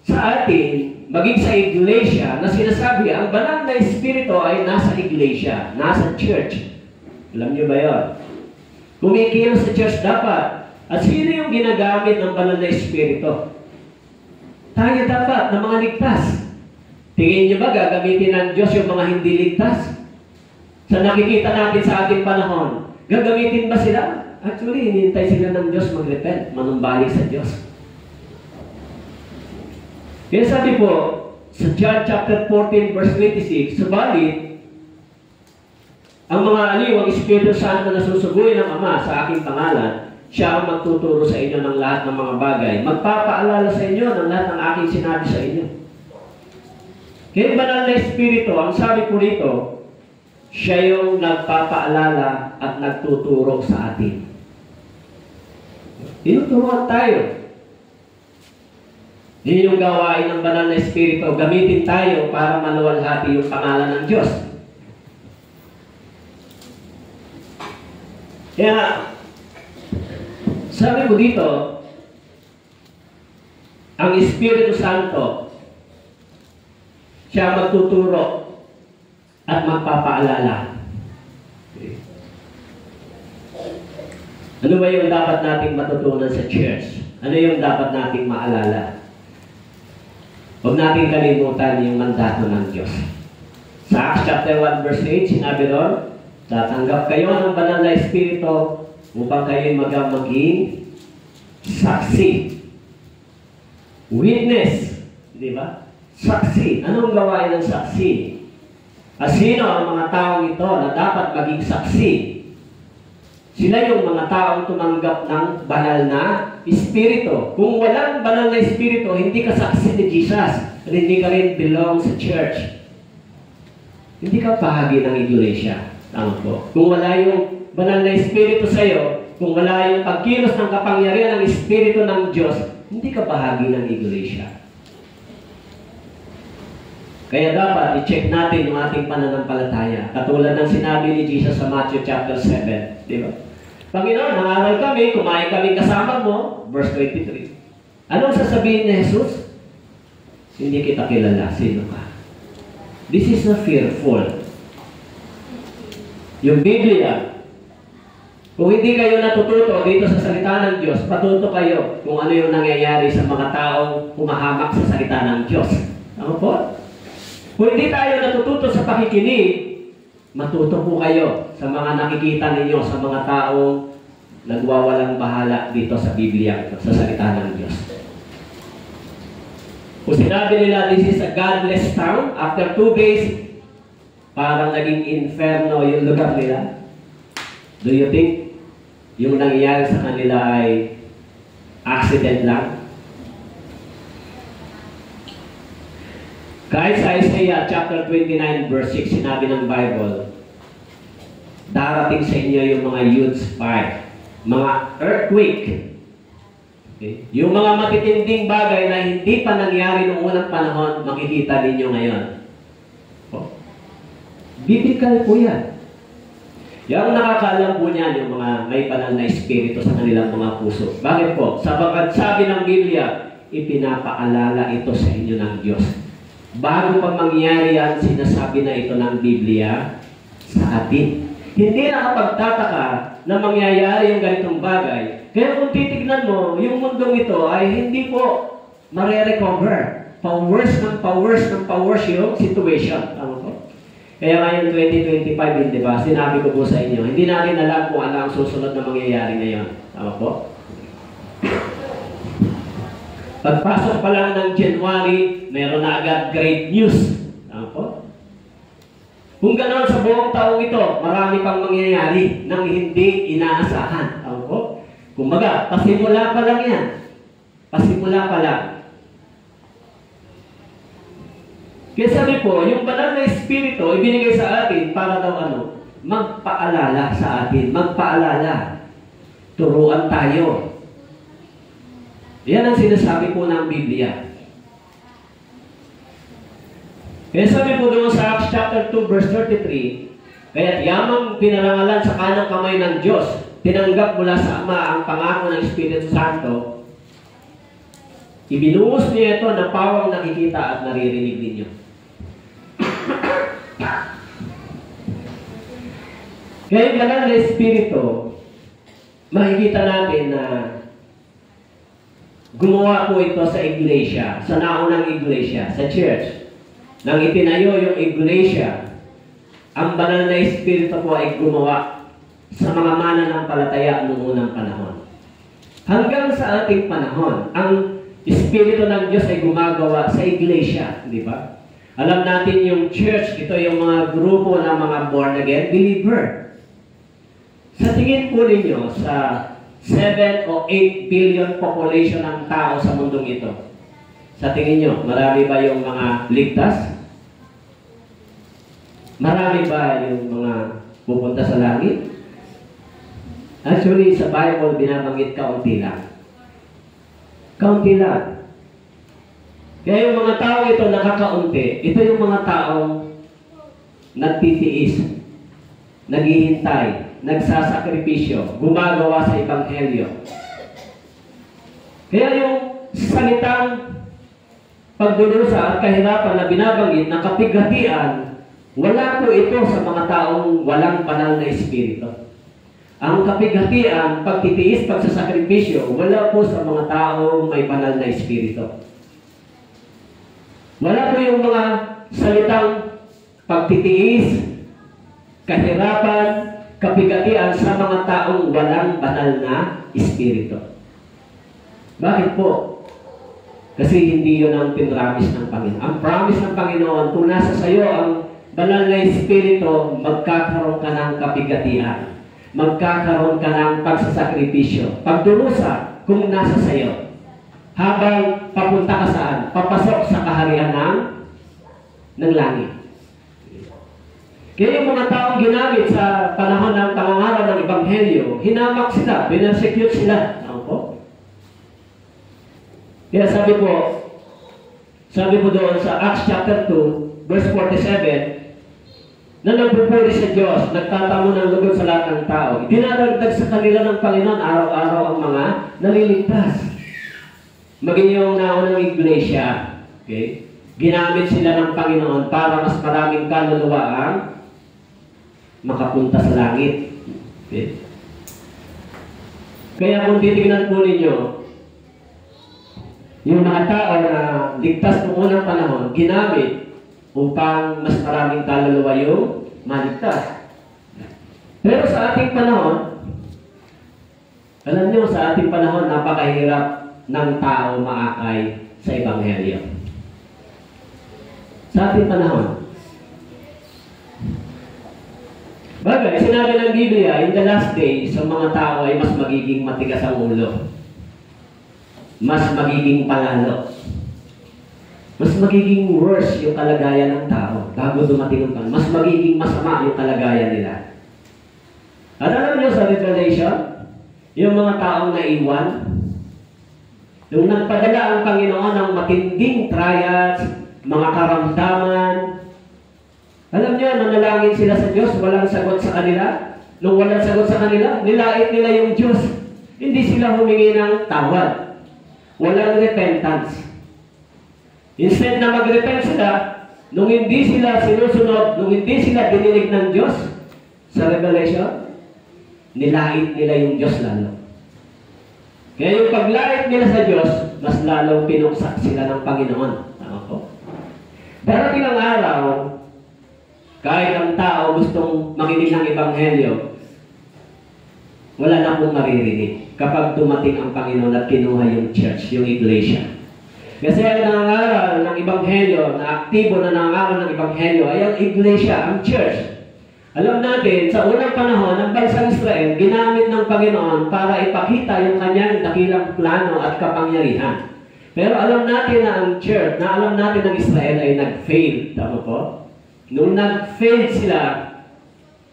sa atin, maging sa iglesia, na sinasabi, ang banal na Espiritu ay nasa iglesia, nasa church. Alam niyo ba yun? Kumikilos sa church dapat. At sino yung ginagamit ng banal na Espiritu? Tayo dapat, na mga ligtas. Tingin niyo ba gagamitin ng Diyos yung mga hindi ligtas? Sa nakikita natin sa ating panahon, gagamitin ba sila? Actually, hinihintay sila ng Diyos mag-repent, manumbalik sa Diyos. Kaya sabi po, sa John chapter 14 verse 26, subalit, ang mga aliw, ang Espiritu Santo na susuguin ng Ama sa aking pangalan, siya ang magtuturo sa inyo ng lahat ng mga bagay. Magpapaalala sa inyo ng lahat ng aking sinabi sa inyo. Kaya yung banal na Espiritu, ang sabi po rito, siya yung nagpapaalala at nagtuturo sa atin. Tinuturuan tayo. Yun yung gawain ng banal na Espiritu. Gamitin tayo para maluwalhati yung pangalan ng Diyos. Kaya, sabi ko dito, ang Espiritu Santo, siya magtuturo at magpapaalala. Ano ba yung dapat nating matutunan sa church? Ano yung dapat nating maalala? Huwag natin kalimutan yung mandato ng Diyos. Sa Acts chapter 1 verse 8, sinabi doon, tatanggap kayo ng banal na Espiritu upang kayo maging saksi. Witness. Di ba? Saksi. Anong gawain ng saksi? Sino ang mga taong ito na dapat maging saksi? Sila yung mga taong tumanggap ng banal na Espiritu. Kung walang banal na Espiritu, hindi ka saksi ni Jesus. At hindi ka rin belong sa church. Hindi ka bahagi ng iglesia. Tama po. Kung wala yung banal na Espiritu sa iyo, kung wala yung pagkilos ng kapangyarihan ng Espiritu ng Diyos, hindi ka bahagi ng iglesia. Kaya dapat i-check natin yung ating pananampalataya. Katulad ng sinabi ni Jesus sa Matthew chapter 7. Di ba? Panginoon, nangaral kami, kumain kami kasama mo. Verse 23. Anong sasabihin ni Jesus? Hindi kita kilala. Sino ka? This is not fearful. Yung Biblia, kung hindi kayo natututo dito sa salita ng Diyos, patuto kayo kung ano yung nangyayari sa mga taong humahamak sa salita ng Diyos. Ano po? Kung hindi tayo natututo sa pakikinig, matuto po kayo sa mga nakikita ninyo sa mga taong nagwawalang bahala dito sa Biblia, sa salita ng Diyos. Kung sinabi nila, this is a godless town, after 2 days, parang naging inferno yung lugar nila. Do you think yung nangyayari sa kanila ay accident lang? Kahit sa Isaiah chapter 29 verse 6, sinabi ng Bible, darating sa inyo yung mga huge fire, mga earthquake. Okay? Yung mga matitinding bagay na hindi pa nangyari noong unang panahon, makikita ninyo ngayon. Oh. Biblical po yan. Yung nakakaalam po niyan, yung mga may banal na espiritu sa kanilang mga puso. Bakit po? Sapagkat sabi ng Biblia, ipinapaalala ito sa inyo ng Diyos. Bago pa mangyari yan, sinasabi na ito ng Biblia sa atin. Hindi nakapagtataka na mangyayari yung ganitong bagay. Kaya kung titignan mo, yung mundong ito ay hindi po mare-recover. Pa-worse yung situation. Tama po? Kaya ngayon 2025, di ba? Sinabi ko po sa inyo, hindi natin alam kung ano ang susunod na mangyayari ngayon. Tama po? Pagpasok pa lang ng January, meron na agad great news. Tama po? Kung gano'n sa buong taong ito, marami pang mangyayari nang hindi inaasahan. Tama po? Kumbaga, pasimula pa lang yan. Pasimula pa lang. Kaya sabi po, yung banal na espiritu, ibinigay sa atin para daw ano? Magpaalala sa atin. Magpaalala. Turuan tayo. Yan ang sinasabi po ng Biblia. Kaya sabi po doon sa Acts chapter 2 verse 33, kaya't yamang pinarangalan sa kanang kamay ng Diyos, tinanggap mula sa Ama ang pangako ng Espiritu Santo, ibinuhos niya ito na pawang nakikita at naririnig ninyo. Kaya yung banal na Espiritu, makikita natin na gumawa po ito sa iglesia, sa naunang iglesia, sa church. Nang itinayo yung iglesia, ang banal na Espiritu po ay gumawa sa mga mananampalataya noong unang panahon. Hanggang sa ating panahon, ang Espiritu ng Diyos ay gumagawa sa iglesia, di ba? Alam natin yung church, ito yung mga grupo ng mga born-again believer. Sa tingin po ninyo, sa 7 o 8 billion population ng tao sa mundong ito. Sa tingin nyo, marami ba yung mga ligtas? Marami ba yung mga pupunta sa langit? Actually, sa Bible, binabanggit kaunti lang. Kaunti lang. Kaya yung mga tao ito nakakaunti, ito yung mga taong nagtitiis, naghihintay, nagsasakripisyo, gumagawa sa Ebanghelyo. Kaya yung salitang pagdurusa at kahirapan na binabanggit na kapighatian, wala po ito sa mga taong walang banal na espiritu. Ang kapighatian, pagtitiis, pagsasakripisyo, wala po sa mga taong may banal na espiritu. Wala po yung mga salitang pagtitiis, kahirapan, kapighatian sa mga taong walang banal na espiritu. Bakit po? Kasi hindi yun ang pinramis ng Panginoon. Ang promise ng Panginoon, kung nasa sayo ang banal na espiritu, magkakaroon ka ng kapighatian. Magkakaroon ka ng pagsasakripisyo. Pagdurusa, kung nasa sayo. Habang papunta ka saan? Papasok sa kaharian ng langit. Kaya yung mga taong ginamit sa panahon ng pangangaral ng Ebanghelyo, hinamak sila, binersecute sila. Ano po? Kaya sabi po doon sa Acts chapter 2, verse 47, na nagpupuri sa Diyos, nagtatamo ng lugod sa lahat ng tao. Dinadagdag sa kanila ng Panginoon araw-araw ang mga naliligtas. Maging yung naunang iglesia, okay? Ginamit sila ng Panginoon para mas maraming kaluluwa ang makapunta sa langit. Okay? Kaya kung titignan po ninyo, yung mga tao na ligtas noong unang panahon, ginamit upang mas maraming kaluluwa yung maligtas. Pero sa ating panahon, alam niyo, sa ating panahon, napakahirap ng tao maakay sa Ebanghelyo. Sa ating panahon. Bagay, sinabi ng Biblia, in the last days, sa mga tao ay mas magiging matigas ang ulo. Mas magiging palalo. Mas magiging worse yung kalagayan ng tao bago dumating ang Panginoon. Mas magiging masama yung kalagayan nila. At alam niyo sa Revelation, yung mga taong naiwan, nung nagpadala ang Panginoon ng matinding trials, mga karamdaman, alam niyo, nanalangin sila sa Diyos, walang sagot sa kanila. Nung walang sagot sa kanila, nilait nila yung Diyos. Hindi sila humingi ng tawad. Walang repentance. Instead na mag-repent sila, nung hindi sila sinusunod, nung hindi sila dininig ng Diyos, sa Revelation, nilait nila yung Diyos lalo. Kaya yung paglait nila sa Diyos, mas lalong pinuksak sila ng Panginoon. Tama po? Darating ang araw, kahit ang tao gustong makinig ng Ebanghelyo, wala na pong maririnig kapag dumating ang Panginoon at kinuha yung church, yung iglesia. Kasi ang nangangaral ng Ebanghelyo, na aktibo na nangangaral ng Ebanghelyo, ay ang iglesia, ang church. Alam natin, sa unang panahon, ang bansang Israel, ginamit ng Panginoon para ipakita yung kanyang dakilang plano at kapangyarihan. Pero alam natin na ang church, na alam natin ng Israel ay nag-fail. Tama po? Nung nag-fail sila,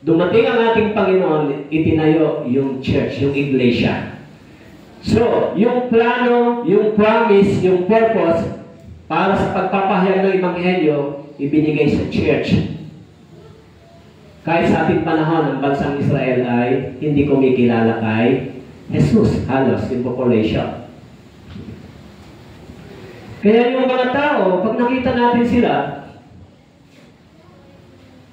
dumating ang ating Panginoon, itinayo yung church, yung iglesia. So, yung plano, yung promise, yung purpose, para sa pagpapahayag ng Ebanghelyo, ibinigay sa church. Kahit sa ating panahon, ang bansang Israel ay hindi kumikilala kay Jesus, halos yung population. Kaya yung mga tao, pag nakita natin sila,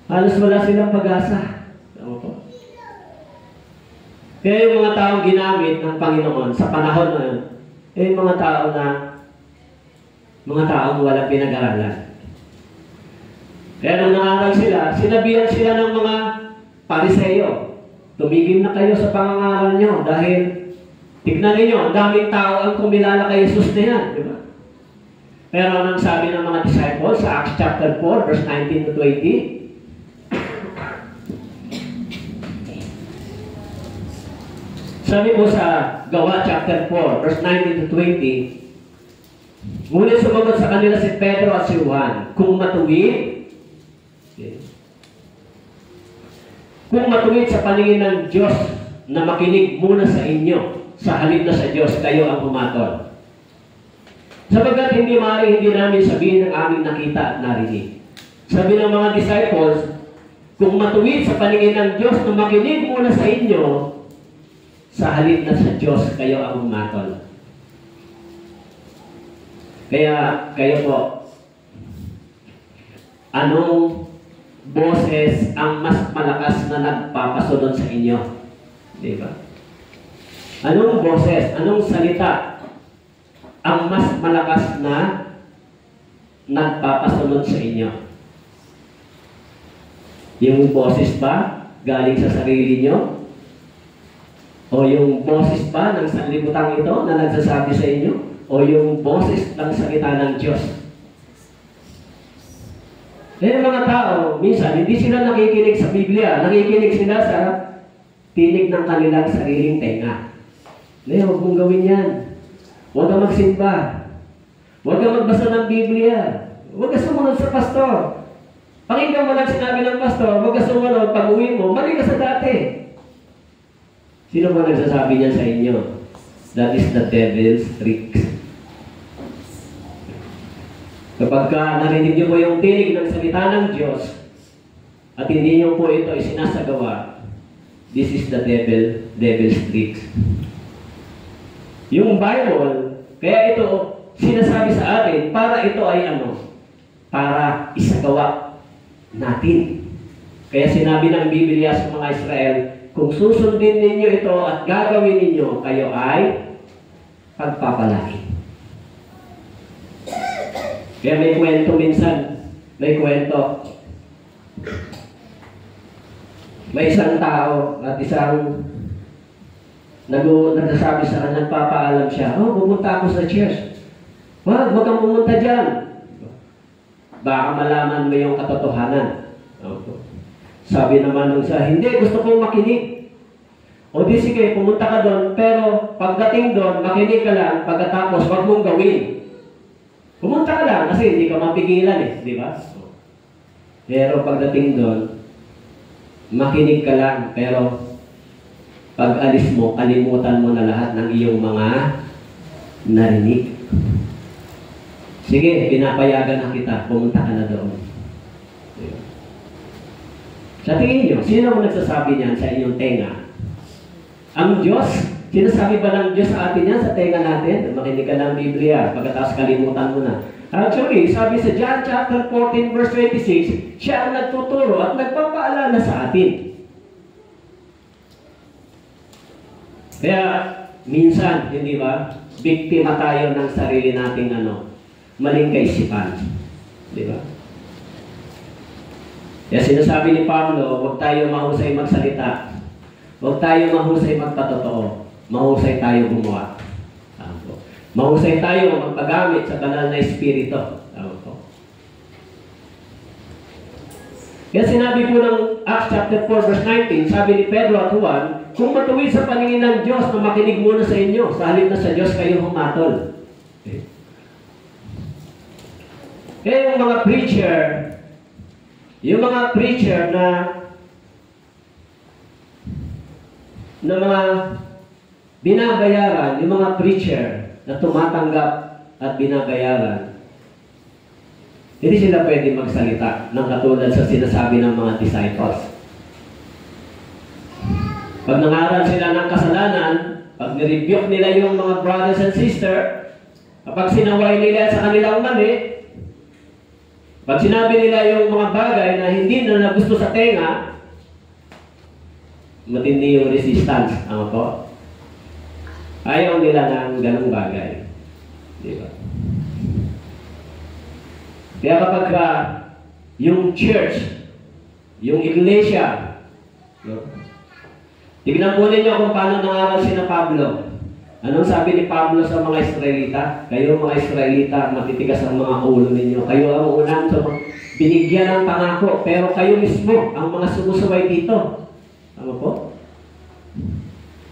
halos wala silang pag-asa. Tama po? Kaya yung mga taong ginamit ng Panginoon sa panahon na yun, yung mga taong walang pinag-aralan. Kaya nung nangaral sila, sinabihan sila ng mga Pariseyo, tumigil na kayo sa pangangaral nyo dahil tignan ninyo, ang daming tao ang kumilala kay Jesus na yan. Di ba? Pero anong sabi ng mga disciples sa Acts chapter 4, verse 19 to 20? Sabi po sa Gawa chapter 4, verse 19 to 20, ngunit sumagot sa kanila si Pedro at si Juan, kung matuwid sa paningin ng Diyos na makinig muna sa inyo, sa halip na sa Diyos, kayo ang pumatol. Sabagat hindi maaari hindi namin sabihin ng aming nakita at narinig. Sabi ng mga disciples, kung matuwid sa paningin ng Diyos na makinig muna sa inyo, sa halip na sa Diyos, kayo ang pumatol. Kaya, kayo po, anong boses ang mas malakas na nagpapasunod sa inyo? Di ba? Anong boses, anong salita ang mas malakas na nagpapasunod sa inyo? Yung boses ba galing sa sarili nyo? O yung boses ba ng sanlibutan ito na nagsasabi sa inyo? O yung boses ng salita ng Diyos? Eh, mga tao, minsan, hindi sila nakikinig sa Biblia. Nakikinig sila sa tinig ng kanilang sariling tenga. Huwag mong gawin yan. Huwag kang magsimba. Huwag kang magbasa ng Biblia. Huwag ka sumunod sa pastor. Pakinggan mo lang sinabi ng pastor, huwag ka sumunod, pag-uwi mo, mali ka sa dati. Sino ba nagsasabi niyan sa inyo? That is the devil's tricks. Kapag narinig niyo po yung tinig ng salita ng Diyos at hindi niyo po ito isinasagawa, this is the devil's tricks. Yung Bible, kaya ito sinasabi sa atin para ito ay para isagawa natin. Kaya sinabi ng Biblia sa mga Israel, kung susundin ninyo ito at gagawin ninyo, kayo ay pagpapalain. Kaya may kwento minsan, may kwento. May isang tao at isang nagsasabi sa kanya, papaalam siya, pupunta ako sa church. Wag kang pumunta dyan. Baka malaman mo yung katotohanan. Sabi naman nung siya, hindi, gusto kong makinig. O di sige, pumunta ka doon, pero pagdating doon, makinig ka lang, pagkatapos, wag mong gawin. Pumunta ka lang, kasi hindi ka mapigilan di ba? Pero pagdating doon, makinig ka lang, pero pag alis mo, kalimutan mo na lahat ng iyong mga narinig. Sige, pinapayagan na kita, pumunta ka na doon. Sa tingin nyo, sino ang nagsasabi niyan sa inyong tenga? Ang Diyos? Sinasabi ba ng Diyos sa atin yan sa tenga natin? Makinig ka ng Biblia, pagkatapos kalimutan mo na. Actually, sabi sa John chapter 14 verse 26, siya ang nagtuturo at nagpapaalala sa atin. Kaya, minsan, hindi ba, biktima tayo ng sarili nating maling kaisipan. Di ba? Kaya sinasabi ni Pablo, huwag tayo mahusay magsalita. Huwag tayo mahusay magpatotoo. Mahusay tayo gumawa. Mahusay tayo magpagamit sa banal na espiritu. Kaya sinabi po ng Acts chapter 4 verse 19, sabi ni Pedro at Juan, kung matuwid sa paningin ng Diyos na makinig muna sa inyo, sa halip na sa Diyos kayo humatol. Kaya yung mga preacher na mga binabayaran, yung mga preacher na tumatanggap at binabayaran, hindi sila pwede magsalita ng katulad sa sinasabi ng mga disciples. Pag nangaral sila ng kasalanan, pag nirebuke nila yung mga brothers and sisters, kapag sinaway nila sa kanilang mali, pag sinabi nila yung mga bagay na hindi na nagusto sa tenga, matindi yung resistance. Po? Ayaw nila ng ganong bagay. Di ba? Kaya kapag yung church, yung iglesia, tignan po ninyo kung paano nangaral si na Pablo. Anong sabi ni Pablo sa mga Israelita? Kayo mga Israelita, matitigas ang mga ulo ninyo. Kayo ang unang binigyan ng pangako, pero kayo mismo ang mga sumusuway dito. Ano po?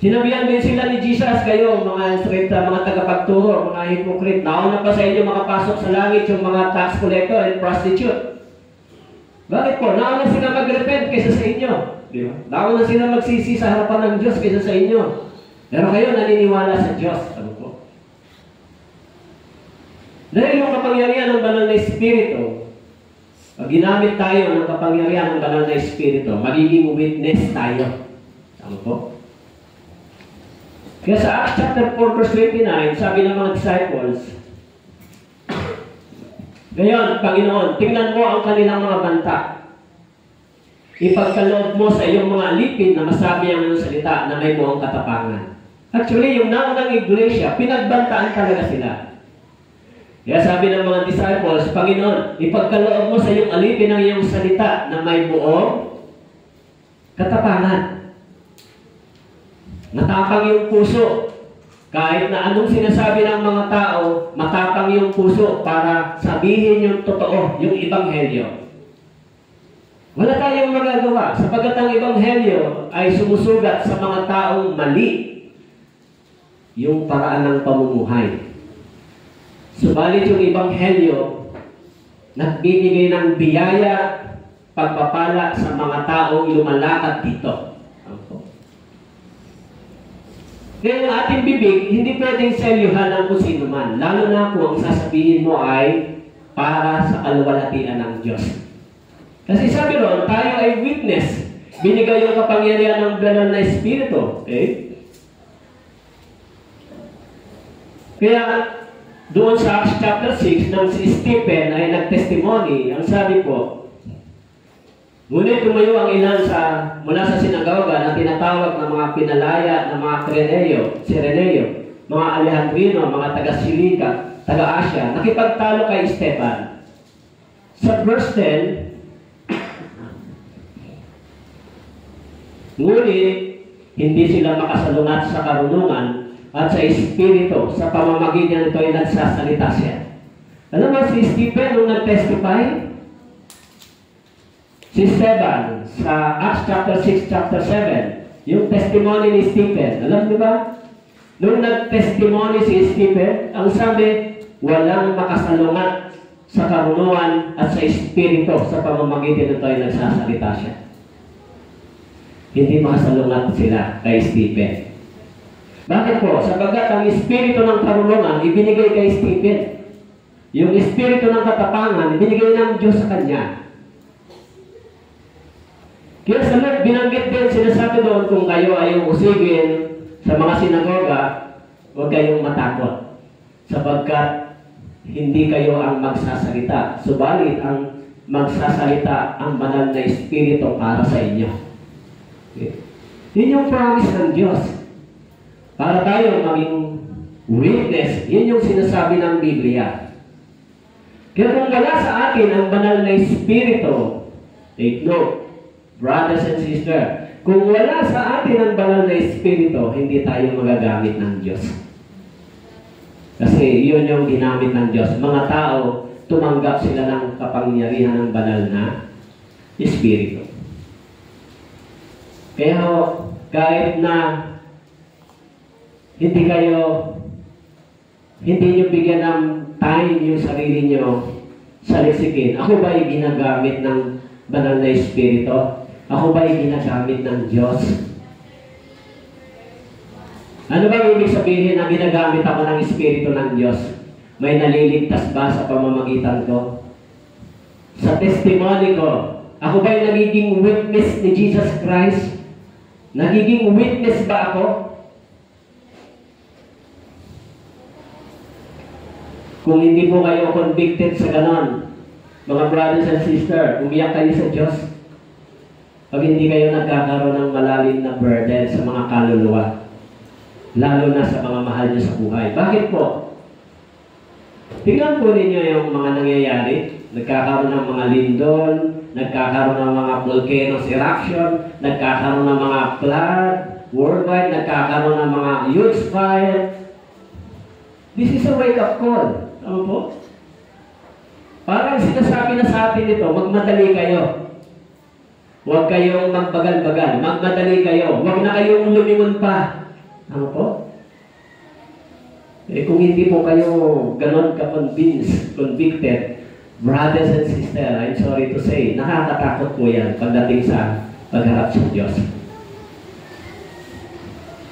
Sinabihan din sila ni Jesus, kayo, mga stricta, mga tagapagturo, mga hypocrite, nauna pa sa inyo makapasok sa langit yung mga tax collector and prostitute. Bakit po? Nauna sila mag-repent kaysa sa inyo. Di ba? Nauna sila magsisi sa harapan ng Diyos kaysa sa inyo. Pero kayo naniniwala sa Diyos. Ano po? Dahil yung kapangyarihan ng banal na Espiritu, pag ginamit tayo ng kapangyarihan ng banal na Espiritu, magiging witness tayo. Ano po? Kaya sa Acts chapter 4 verse 29, sabi ng mga disciples, ngayon, Panginoon, tingnan mo ang kanilang mga banta. Ipagkaloob mo sa iyong mga alipin na masabi ang iyong salita na may buong katapangan. Actually, yung naunang iglesia, pinagbantaan talaga sila. Kaya sabi ng mga disciples, Panginoon, ipagkaloob mo sa iyong alipin ang iyong salita na may buong katapangan. Matapang yung puso. Kahit na anong sinasabi ng mga tao, matapang yung puso para sabihin yung totoo, yung ebanghelyo. Wala tayong magagawa sapagkat ang ebanghelyo ay sumusugat sa mga taong mali yung paraan ng pamumuhay. Subalit yung ebanghelyo, nagbibigay ng biyaya, pagpapala sa mga taong lumalakad dito. Kaya yung ating bibig, hindi pwedeng selyuhan ng kung sino man. Lalo na kung ang sasabihin mo ay para sa kalwalhatian ng Diyos. Kasi sabi ron, tayo ay witness. Binigay yung kapangyarihan ng banal na Espiritu. Okay? Kaya doon sa Acts chapter 6, nang si Stephen ay nagtestimony, ang sabi po, ngunit tumayo ang ilan mula sa sinagoga na tinatawag ng mga pinalaya ng mga Sireneo, mga Alejandrino, mga taga-Silika, taga-Asya, nakipagtalo kay Esteban. Sa verse 10, ngunit hindi sila makasalungat sa karunungan at sa Espiritu, sa pamamagitan nito ay nagsasalita siya. Alam mo si Stephen nung nag-testify? Si Esteban, sa Acts chapter 6, chapter 7, yung testimony ni Stephen, alam niyo ba? Nung nag-testimony si Stephen, ang sabi, walang makasalungat sa karunungan at sa Espiritu, sa pamamagitan nito ay nagsasalita siya. Hindi makasalungat sila kay Stephen. Bakit po? Sabagat ang Espiritu ng karunungan, ibinigay kay Stephen. Yung Espiritu ng katapangan, ibinigay ng Diyos sa kanya. Kaya sa Luke, binanggit din, sinasabi doon, kung kayo ay usigin sa mga sinagoga, huwag kayong matakot. Sapagkat hindi kayo ang magsasalita. Subalit, ang magsasalita ang banal na Espiritu para sa inyo. Okay. Yun yung promise ng Diyos. Para tayo maging witness, yun yung sinasabi ng Biblia. Kaya kung wala sa atin ang banal na Espiritu, take note, brothers and sisters, kung wala sa atin ang banal na Espiritu, hindi tayo magagamit ng Diyos. Kasi yun yung ginamit ng Diyos. Mga tao, tumanggap sila ng kapangyarihan ng banal na Espiritu. Kaya kahit na hindi nyo bigyan ng time yung sarili nyo salisikin, ako ba ay ginagamit ng banal na Espiritu? Ako ba ay ginagamit ng Diyos? Ano ba ibig sabihin na ginagamit ako ng Espiritu ng Diyos? May naliligtas ba sa pamamagitan ko? Sa testimony ko, ako ba ay nagiging witness ni Jesus Christ? Nagiging witness ba ako? Kung hindi po kayo convicted sa ganon, mga brothers and sisters, umiyak kayo sa Diyos. Pag hindi kayo nagkakaroon ng malalim na burden sa mga kaluluwa, lalo na sa mga mahal niyo sa buhay. Bakit po? Tingnan po ninyo yung mga nangyayari. Nagkakaroon ng mga lindol, nagkakaroon ng mga volcanoes eruption, nagkakaroon ng mga flood worldwide, nagkakaroon ng mga huge fire. This is a wake-up call. Ano po? Parang sinasabi na sa atin ito, magmadali kayo. Huwag kayong magbagal-bagal. Magmadali kayo. Huwag na kayong lumingon pa. Ano po? Eh kung hindi po kayo ganon convicted, brothers and sisters, I'm sorry to say, nakakatakot po yan pagdating sa pagharap sa Diyos.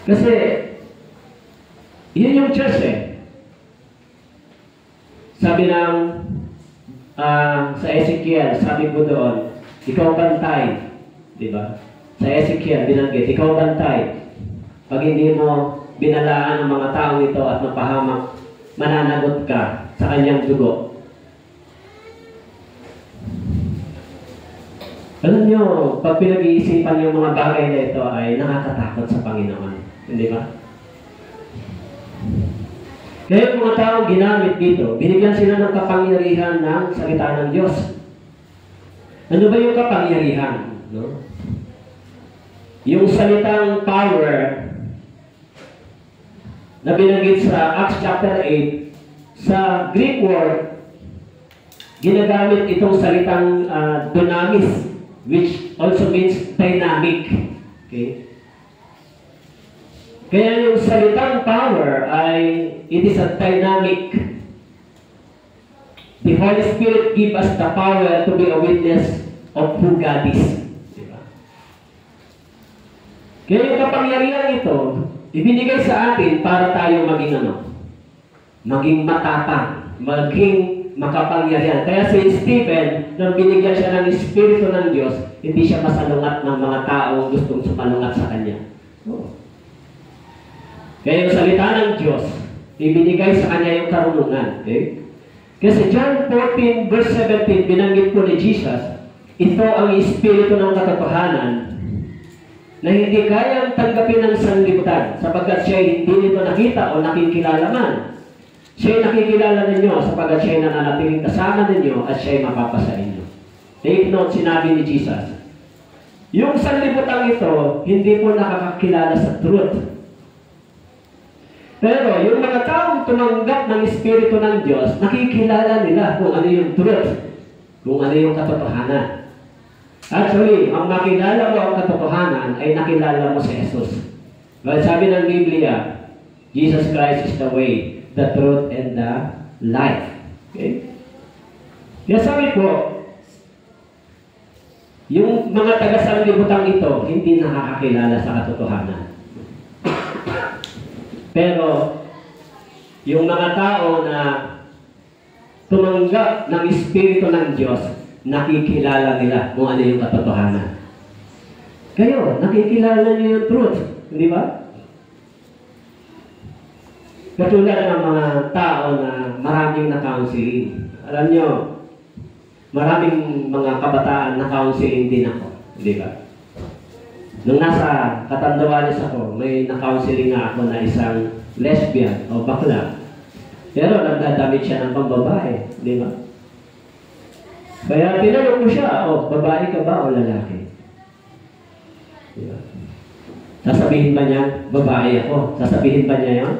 Kasi, yun yung church eh. Sabi ng sa Ezekiel, sabi ko doon, ikaw bantay. Diba? Sa Ezekiel, binanggit, ikaw bantay. Pag hindi mo binalaan ang mga taong ito at mapahamak, mananagot ka sa kanyang dugo. Alam nyo, pag pinag-iisipan yung mga bagay na ito ay nakakatakot sa Panginoon. Hindi ba? Kaya yung mga taong ginamit dito, binigyan sila ng kapangyarihan ng salita ng Diyos. Ano ba yung kapangyarihan? No? Yung salitang power na binanggit sa Acts chapter 8, sa Greek word, ginagamit itong salitang dunamis, which also means dynamic. Okay? Kaya yung salitang power ay, it is a dynamic. The Holy Spirit give us the power to be a witness of who God is. Diba? Kaya yung kapangyarihan ito, ibinigay sa atin para tayo maging maging matapang, maging makapangyarihan. Kaya si Stephen, nang binigyan siya ng Espiritu ng Diyos, hindi siya masalungat ng mga tao gustong sumalungat sa kanya. Oh. Kaya yung salita ng Diyos, ibinigay sa kanya yung karunungan. Okay? Kasi John 14 verse 17, binanggit po ni Jesus, ito ang Espiritu ng katotohanan na hindi kayang tanggapin ng sanlibutan sapagkat siya hindi nito nakita o nakikilala man. Siya'y nakikilala ninyo sapagkat siya'y nananatiling kasama ninyo at siya'y mapapasa inyo. Take note, sinabi ni Jesus. Yung sanlibutan ito, hindi po nakakakilala sa truth. Pero yung mga taong tumanggap ng Espiritu ng Diyos, nakikilala nila kung ano yung truth, kung ano yung katotohanan. Actually, ang makilala mo ang katotohanan ay nakilala mo si Jesus. Well, sabi ng Biblia, Jesus Christ is the way, the truth, and the life. Okay? Kaya sabi ko, yung mga taga-sanlibutan ito, hindi nakakakilala sa katotohanan. Pero, yung mga tao na tumanggap ng Espiritu ng Diyos, nakikilala nila kung ano yung katotohanan. Kayo, nakikilala niyo yung truth. Hindi ba? Katulad ng mga tao na maraming na-counseling. Alam nyo, maraming mga kabataan na-counseling din ako. Hindi ba? Nung nasa Catanduanes ako, may na-counseling nga ako na isang lesbian o bakla. Pero nagdadamit siya ng pambabae. Hindi ba? Kaya tinanong ko siya, babae ka ba o lalaki? Diba? Sasabihin ba niya, babae ako? Sasabihin ba niya yun?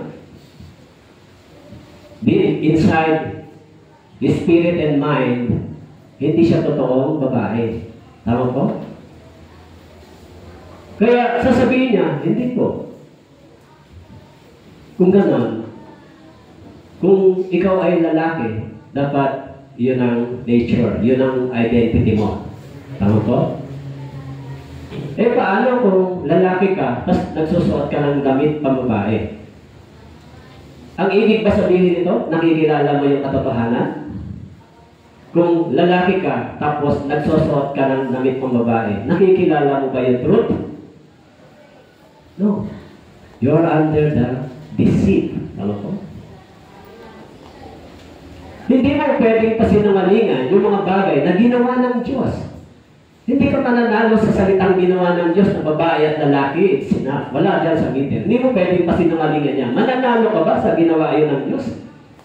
Inside his spirit and mind, hindi siya totoong babae. Tama po? Kaya sasabihin niya, hindi po. Kung ganon, kung ikaw ay lalaki, dapat yun ang nature, yun ang identity mo. Tama po? Eh paano kung lalaki ka, tapos nagsusuot ka ng damit pambabae? Ang ibig ba sabihin nito, nakikilala mo yung katotohanan? Kung lalaki ka, tapos nagsusuot ka ng damit pambabae, nakikilala mo ba yung truth? No. You're under the deceit. Tama po? Hindi mo pwedeng pasinungalingan yung mga bagay na ginawa ng Diyos. Hindi ka mananalo sa salitang ginawa ng Diyos na babae at lalaki. It's enough. Wala dyan sa meter. Hindi mo pwedeng pasinungalingan niya. Mananalo ka ba sa ginawa yun ng Diyos?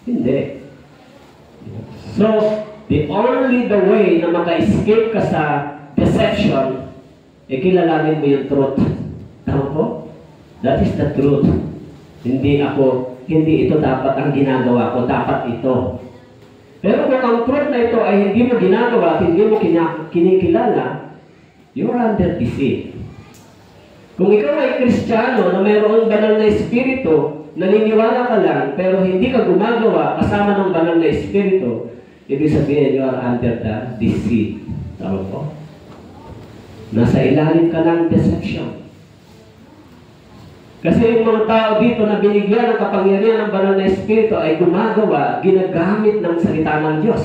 Hindi. So, the way na maka-escape ka sa deception, kilalanin mo yung truth. Tama po? That is the truth. Hindi ito dapat ang ginagawa ko. Dapat ito. Pero kung ang truth na ito ay hindi mo ginagawa at hindi mo kinikilala, you're under deceit. Kung ikaw ay Kristiyano na mayroong banal na Espiritu, naniniwala ka lang, pero hindi ka gumagawa kasama ng banal na Espiritu, ibig sabihin, you are under the deceit. Tama po? Nasa ilalim ka ng deception. Kasi yung mga tao dito na binigyan ng kapangyarihan ng banal na Espiritu ay gumagawa, ginagamit ng salita ng Diyos.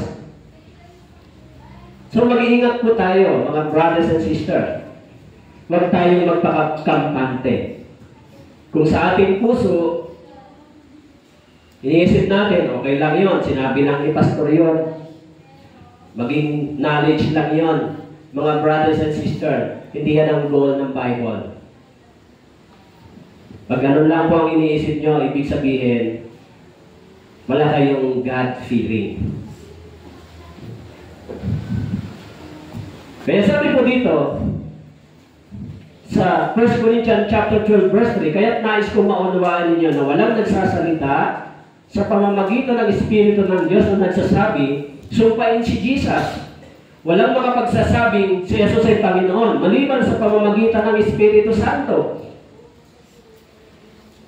So mag-iingat po tayo, mga brothers and sisters. Huwag tayong magpakampante. Kung sa ating puso, iniisip natin, okay lang yon, sinabi lang ni pastor yon, maging knowledge lang yon, mga brothers and sisters, hindi yan ang goal ng Bible. Pag ganun lang po ang iniisip nyo, ibig sabihin, wala kayong God-fearing. Kaya sabi po dito, sa 1 Corinthians chapter 12 verse 3, kaya't nais kong maunawaan ninyo na walang nagsasalita sa pamamagitan ng Espiritu ng Diyos na nagsasabi, sumpain si Jesus. Walang makapagsasabing si Jesus ay Panginoon, maliban sa pamamagitan ng Espiritu Santo.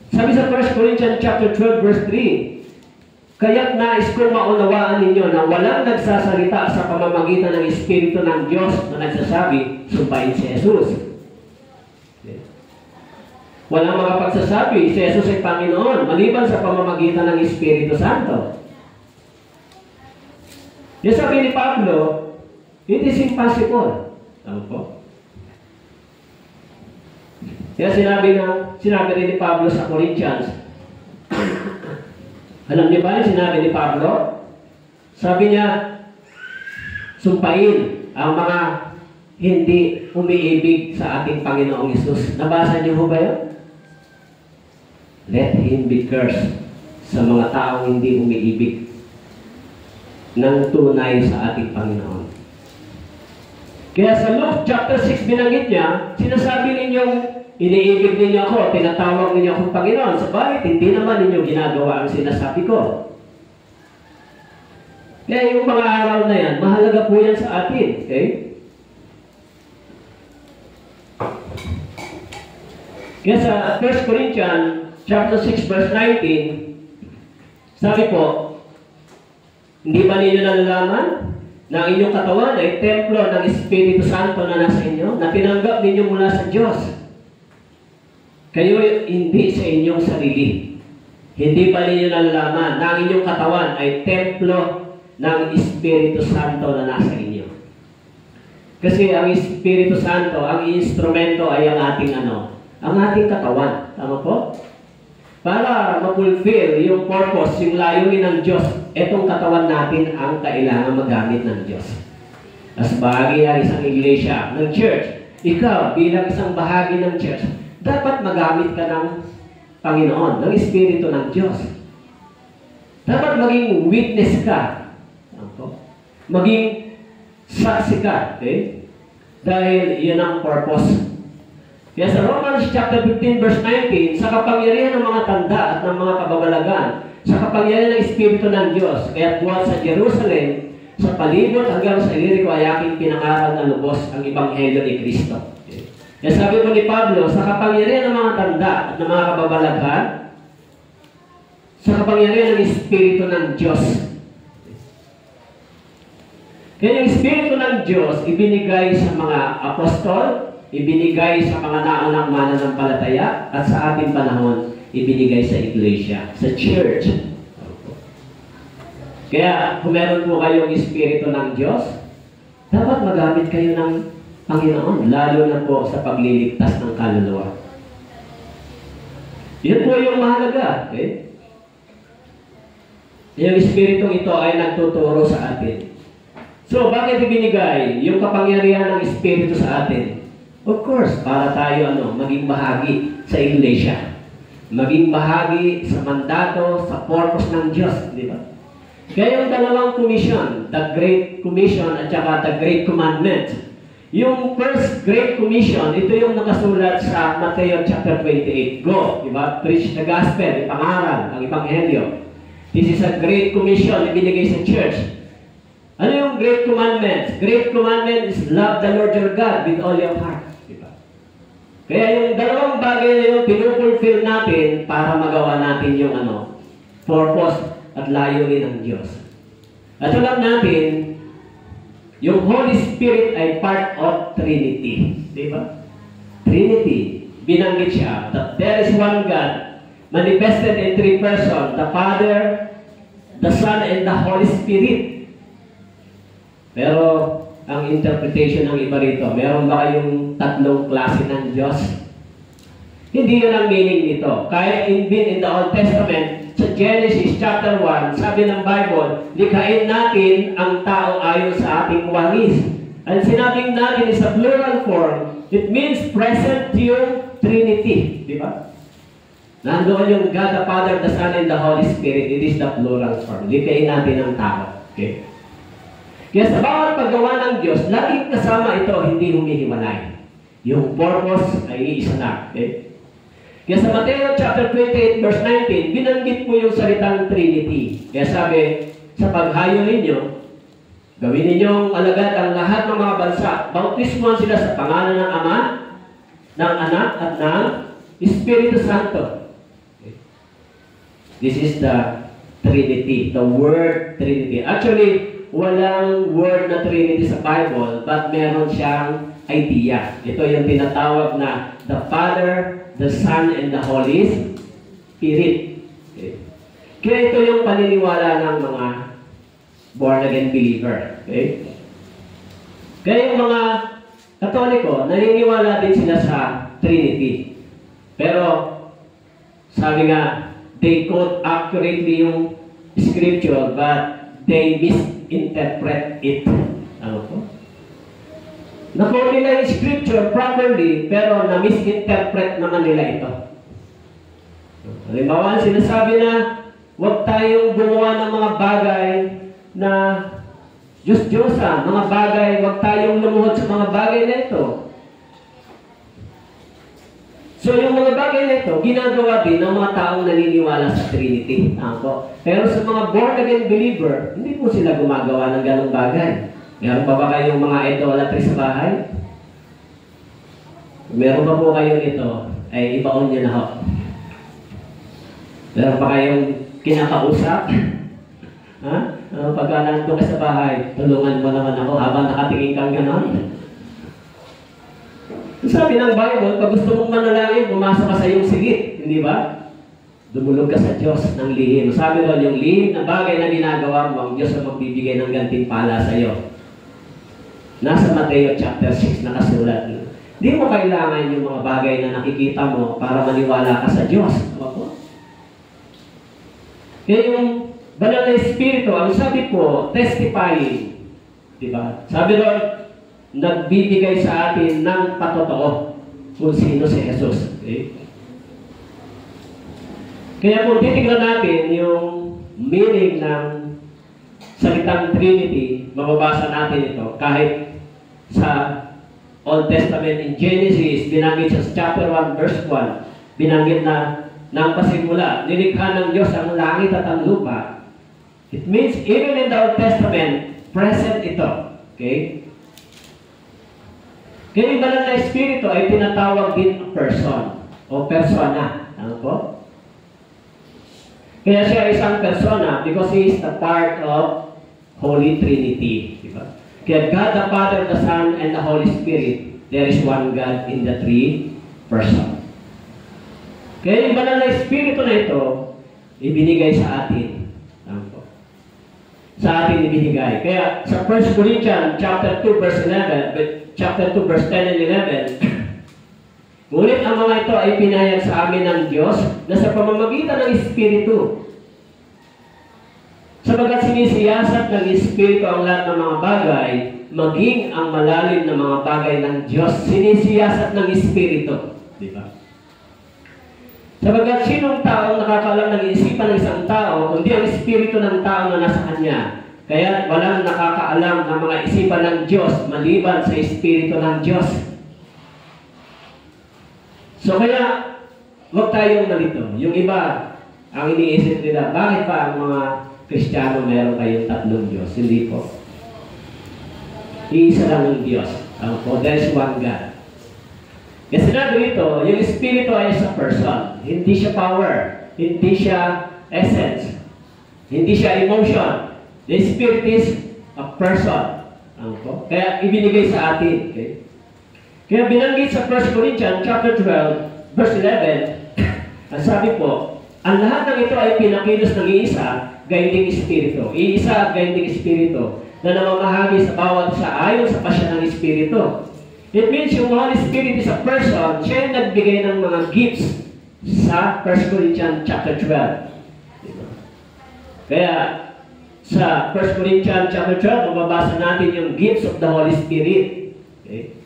Sabi sa 1 Corinthians chapter 12 verse 3, kaya't nais kong maunawaan ninyo na walang nagsasalita sa pamamagitan ng Espiritu ng Diyos na nagsasabi, sumpain si Jesus. Walang makapagsasabi, si Jesus ay Panginoon, maliban sa pamamagitan ng Espiritu Santo. Yung sabi ni Pablo, it is impossible. Ano po? Kaya sinabi rin ni Pablo sa Corinthians, alam niyo ba yung sinabi ni Pablo? Sabi niya, sumpain ang mga hindi umiibig sa ating Panginoong Hesus. Nabasa niyo ho ba yun? Let him be cursed sa mga taong hindi umiibig ng tunay sa ating Panginoon. Kaya sa Luke chapter 6 binanggit niya, sinasabi ninyong iniibig ninyo ako, tinatawag ninyo akong Panginoon. Sabalit, hindi naman ninyo ginagawa ang sinasabi ko. Kaya yung mga araw na yan, mahalaga po yan sa atin. Okay? Kaya sa 1 Corinthians chapter 6 verse 19, sabi po, hindi ba ninyo nalalaman na ang inyong katawan ay templo ng Espiritu Santo na nasa inyo, na tinanggap ninyo mula sa Diyos? Kayo hindi sa inyong sarili. Hindi ba ninyo nalalaman na ang inyong katawan ay templo ng Espiritu Santo na nasa inyo? Kasi ang Espiritu Santo, ang instrumento ay ang ating ang ating katawan. Tama po? Para ma-fulfill yung purpose, yung layunin ng Diyos, etong katawan natin ang kailangan magamit ng Diyos. As bahagi ng isang iglesia, ng church, ikaw bilang isang bahagi ng church, dapat magamit ka ng Panginoon, ng Espiritu ng Diyos. Dapat maging witness ka. Maging saksi ka. Okay? Dahil yun ang purpose. Kaya sa Romans chapter 15 verse 19, sa kapangyarihan ng mga tanda at ng mga kababalagan, sa kapangyarihan ng Espiritu ng Diyos, kaya buwan sa Jerusalem, sa palibot hanggang sa Ilirico ay aking pinangaral na lubos ang Ebanghelyo ni Kristo. Okay. Kaya sabi po ni Pablo, sa kapangyarihan ng mga tanda at ng mga kababalagan, sa kapangyarihan ng Espiritu ng Diyos. Kaya yung Espiritu ng Diyos ibinigay sa mga apostol, ibinigay sa mga naunang mananampalataya, at sa ating panahon, ibinigay sa iglesia, sa church. Kaya, kung meron po kayong Espiritu ng Diyos, dapat magamit kayo ng Panginoon, lalo na po sa pagliligtas ng kaluluwa. Yun po yung mahalaga. Okay? Yung Espiritong ito ay nagtuturo sa atin. So, bakit ibinigay yung kapangyarihan ng Espiritu sa atin? Of course, para tayo maging bahagi sa iglesia. Maging bahagi sa mandato, sa purpose ng Diyos. Di ba? Kaya yung dalawang commission, the Great Commission at saka the Great Commandment. Yung first Great Commission, ito yung nakasulat sa Matthew chapter 28. Go, di ba? Preach the gospel, ipangaral, ang Ebanghelyo. This is a Great Commission, ibinigay sa church. Ano yung Great Commandment? Great Commandment is love the Lord your God with all your heart. Diba? Kaya yung dalawang bagay na yun, pinupulfill natin para magawa natin yung purpose at layunin ng Diyos. At alam natin, yung Holy Spirit ay part of Trinity. Di ba? Trinity. Binanggit siya that there is one God manifested in three persons, the Father, the Son, and the Holy Spirit. Pero, ang interpretation ng iba rito, meron ba kayong tatlong klase ng Diyos? Hindi yun ang meaning nito. Kahit in the Old Testament, sa Genesis chapter 1, sabi ng Bible, likhain natin ang tao ayon sa ating waris. At sinabing natin is a plural form, it means present yung Trinity. Di ba? Nandoon yung God, the Father, the Son, and the Holy Spirit. It is the plural form. Likhain natin ang tao. Okay? Kaya sa bawat paggawa ng Diyos, laging kasama ito, hindi humihiwalay. Yung purpose ay iisa na. Okay? Kaya sa Mateo chapter 28, verse 19, binanggit po yung salitang Trinity. Kaya sabi, sa paghayo ninyo, gawin ninyong alagad ang lahat ng mga bansa. Bautismuhan sila sa pangalan ng Ama, ng Anak, at ng Espiritu Santo. This is the Trinity, the word Trinity. Actually, walang word na Trinity sa Bible, but meron siyang idea. Ito yung tinatawag na the Father, the Son, and the Holy Spirit. Okay. Kaya ito yung paniniwala ng mga born-again believer. Okay? Kaya yung mga Katoliko, naniniwala din sila sa Trinity. Pero, sabi nga, they quote accurately yung scripture, but they misinterpret it. Ano po? Na-quote nila yung scripture properly, pero na-misinterpret naman nila ito. Halimbawa, sinasabi na, huwag tayong gumawa ng mga bagay na Diyos-Diyosa, mga bagay, huwag tayong lumuhod sa mga bagay na ito. So, yung mga bagay na ito, ginagawa din ng mga taong naniniwala sa Trinity. Pero sa mga born-again believer, hindi po sila gumagawa ng ganong bagay. Meron pa ba kayong mga idolatry sa bahay? Meron pa po kayo ito, ay ibaon nyo na ho. Meron pa kayong kinakausap? Ha? Pagka nandun ka sa bahay, tulungan mo naman ako habang nakatingin kang ganon. Sabi ng Bible, pag gusto mong manalangin, bumasa ka sa iyong sigit. Hindi ba? Dumulog ka sa Diyos ng lihim. Sabi doon, yung lihim na bagay na ginagawa mo, ang Diyos ang magbibigay ng gantimpala sa iyo. Nasa Mateo chapter 6 nakasulat. Hindi mo kailangan yung mga bagay na nakikita mo para maniwala ka sa Diyos. Kaya yung banal na Espiritu, ang sabi po, testifying. Diba? Sabi doon, nagbibigay sa atin ng patotoo kung sino si Jesus. Okay? Kaya kung titignan natin yung meaning ng salitang Trinity, mababasa natin ito kahit sa Old Testament in Genesis, binanggit sa chapter 1, verse 1, binanggit na ng pasimula, nilikha ng Diyos ang langit at ang lupa. It means even in the Old Testament, present ito. Okay? Kaya yung banal na Espiritu ay tinatawag din person o persona. Ano po? Kaya siya isang persona because he is the part of Holy Trinity. Diba? Kaya God the Father, the Son, and the Holy Spirit, there is one God in the three person. Kaya yung banal na Espiritu na ito, ibinigay sa atin. Ano po? Sa atin ibinigay. Kaya sa 1 Corinthians chapter 2 verse 11, chapter 2 verse 10 and 11, ngunit ang mga ito ay pinayag sa amin ng Diyos na sa pamamagitan ng Espiritu. Sabagat sinisiyasat ng Espiritu ang lahat ng mga bagay, maging ang malalim na mga bagay ng Diyos, sinisiyasat ng Espiritu. Di ba? Sabagat sinong taong nakakaalam ng isipan ng isang tao, kundi ang Espiritu ng tao na nasa kanya. Kaya walang nakakaalam ng mga isipan ng Diyos maliban sa Espiritu ng Diyos. So kaya, huwag tayong malito. Yung iba, ang iniisip nila, bakit pa ang mga Kristiyano meron kayong tatlong Diyos? Hindi po. Iisa lang ng Diyos. There is one God. Kasi sinabi rito, yung Espiritu ay isa person. Hindi siya power. Hindi siya essence. Hindi siya emotion. The Spirit is a person. Kaya ibinigay sa atin. Okay? Kaya binanggit sa 1 Corinthians chapter 12, verse 11, ang sabi po, ang lahat ng ito ay pinakilos ng iisa, gayon Espiritu. Iisa at gayon Espiritu na namamahagi sa bawat isa ayon sa pasya ng Espiritu. It means yung Holy Spirit is a person, siya yung nagbigay ng mga gifts sa 1 Corinthians chapter 12. Kaya sa 1 Corinthians chapter 12, mababasa natin yung gifts of the Holy Spirit. Okay?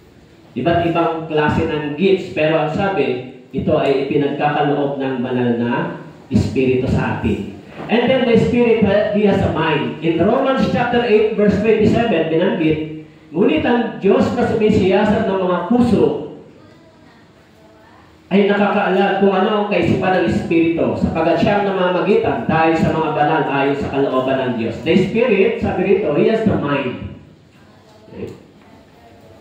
Iba't ibang klase ng gifts, pero ang sabi, ito ay pinagkakaloob ng banal na Espiritu sa atin. And then the Spirit, He has a mind. In Romans chapter 8, verse 27, binanggit, ngunit ang Diyos na sumisiyasat ng mga puso ay nakakaalam kung ano ang kaisipan ng Espiritu sapagkat siyang namamagitan dahil sa mga banal ayon sa kalooban ng Diyos. The Spirit, sabi rito, He has the mind. Okay.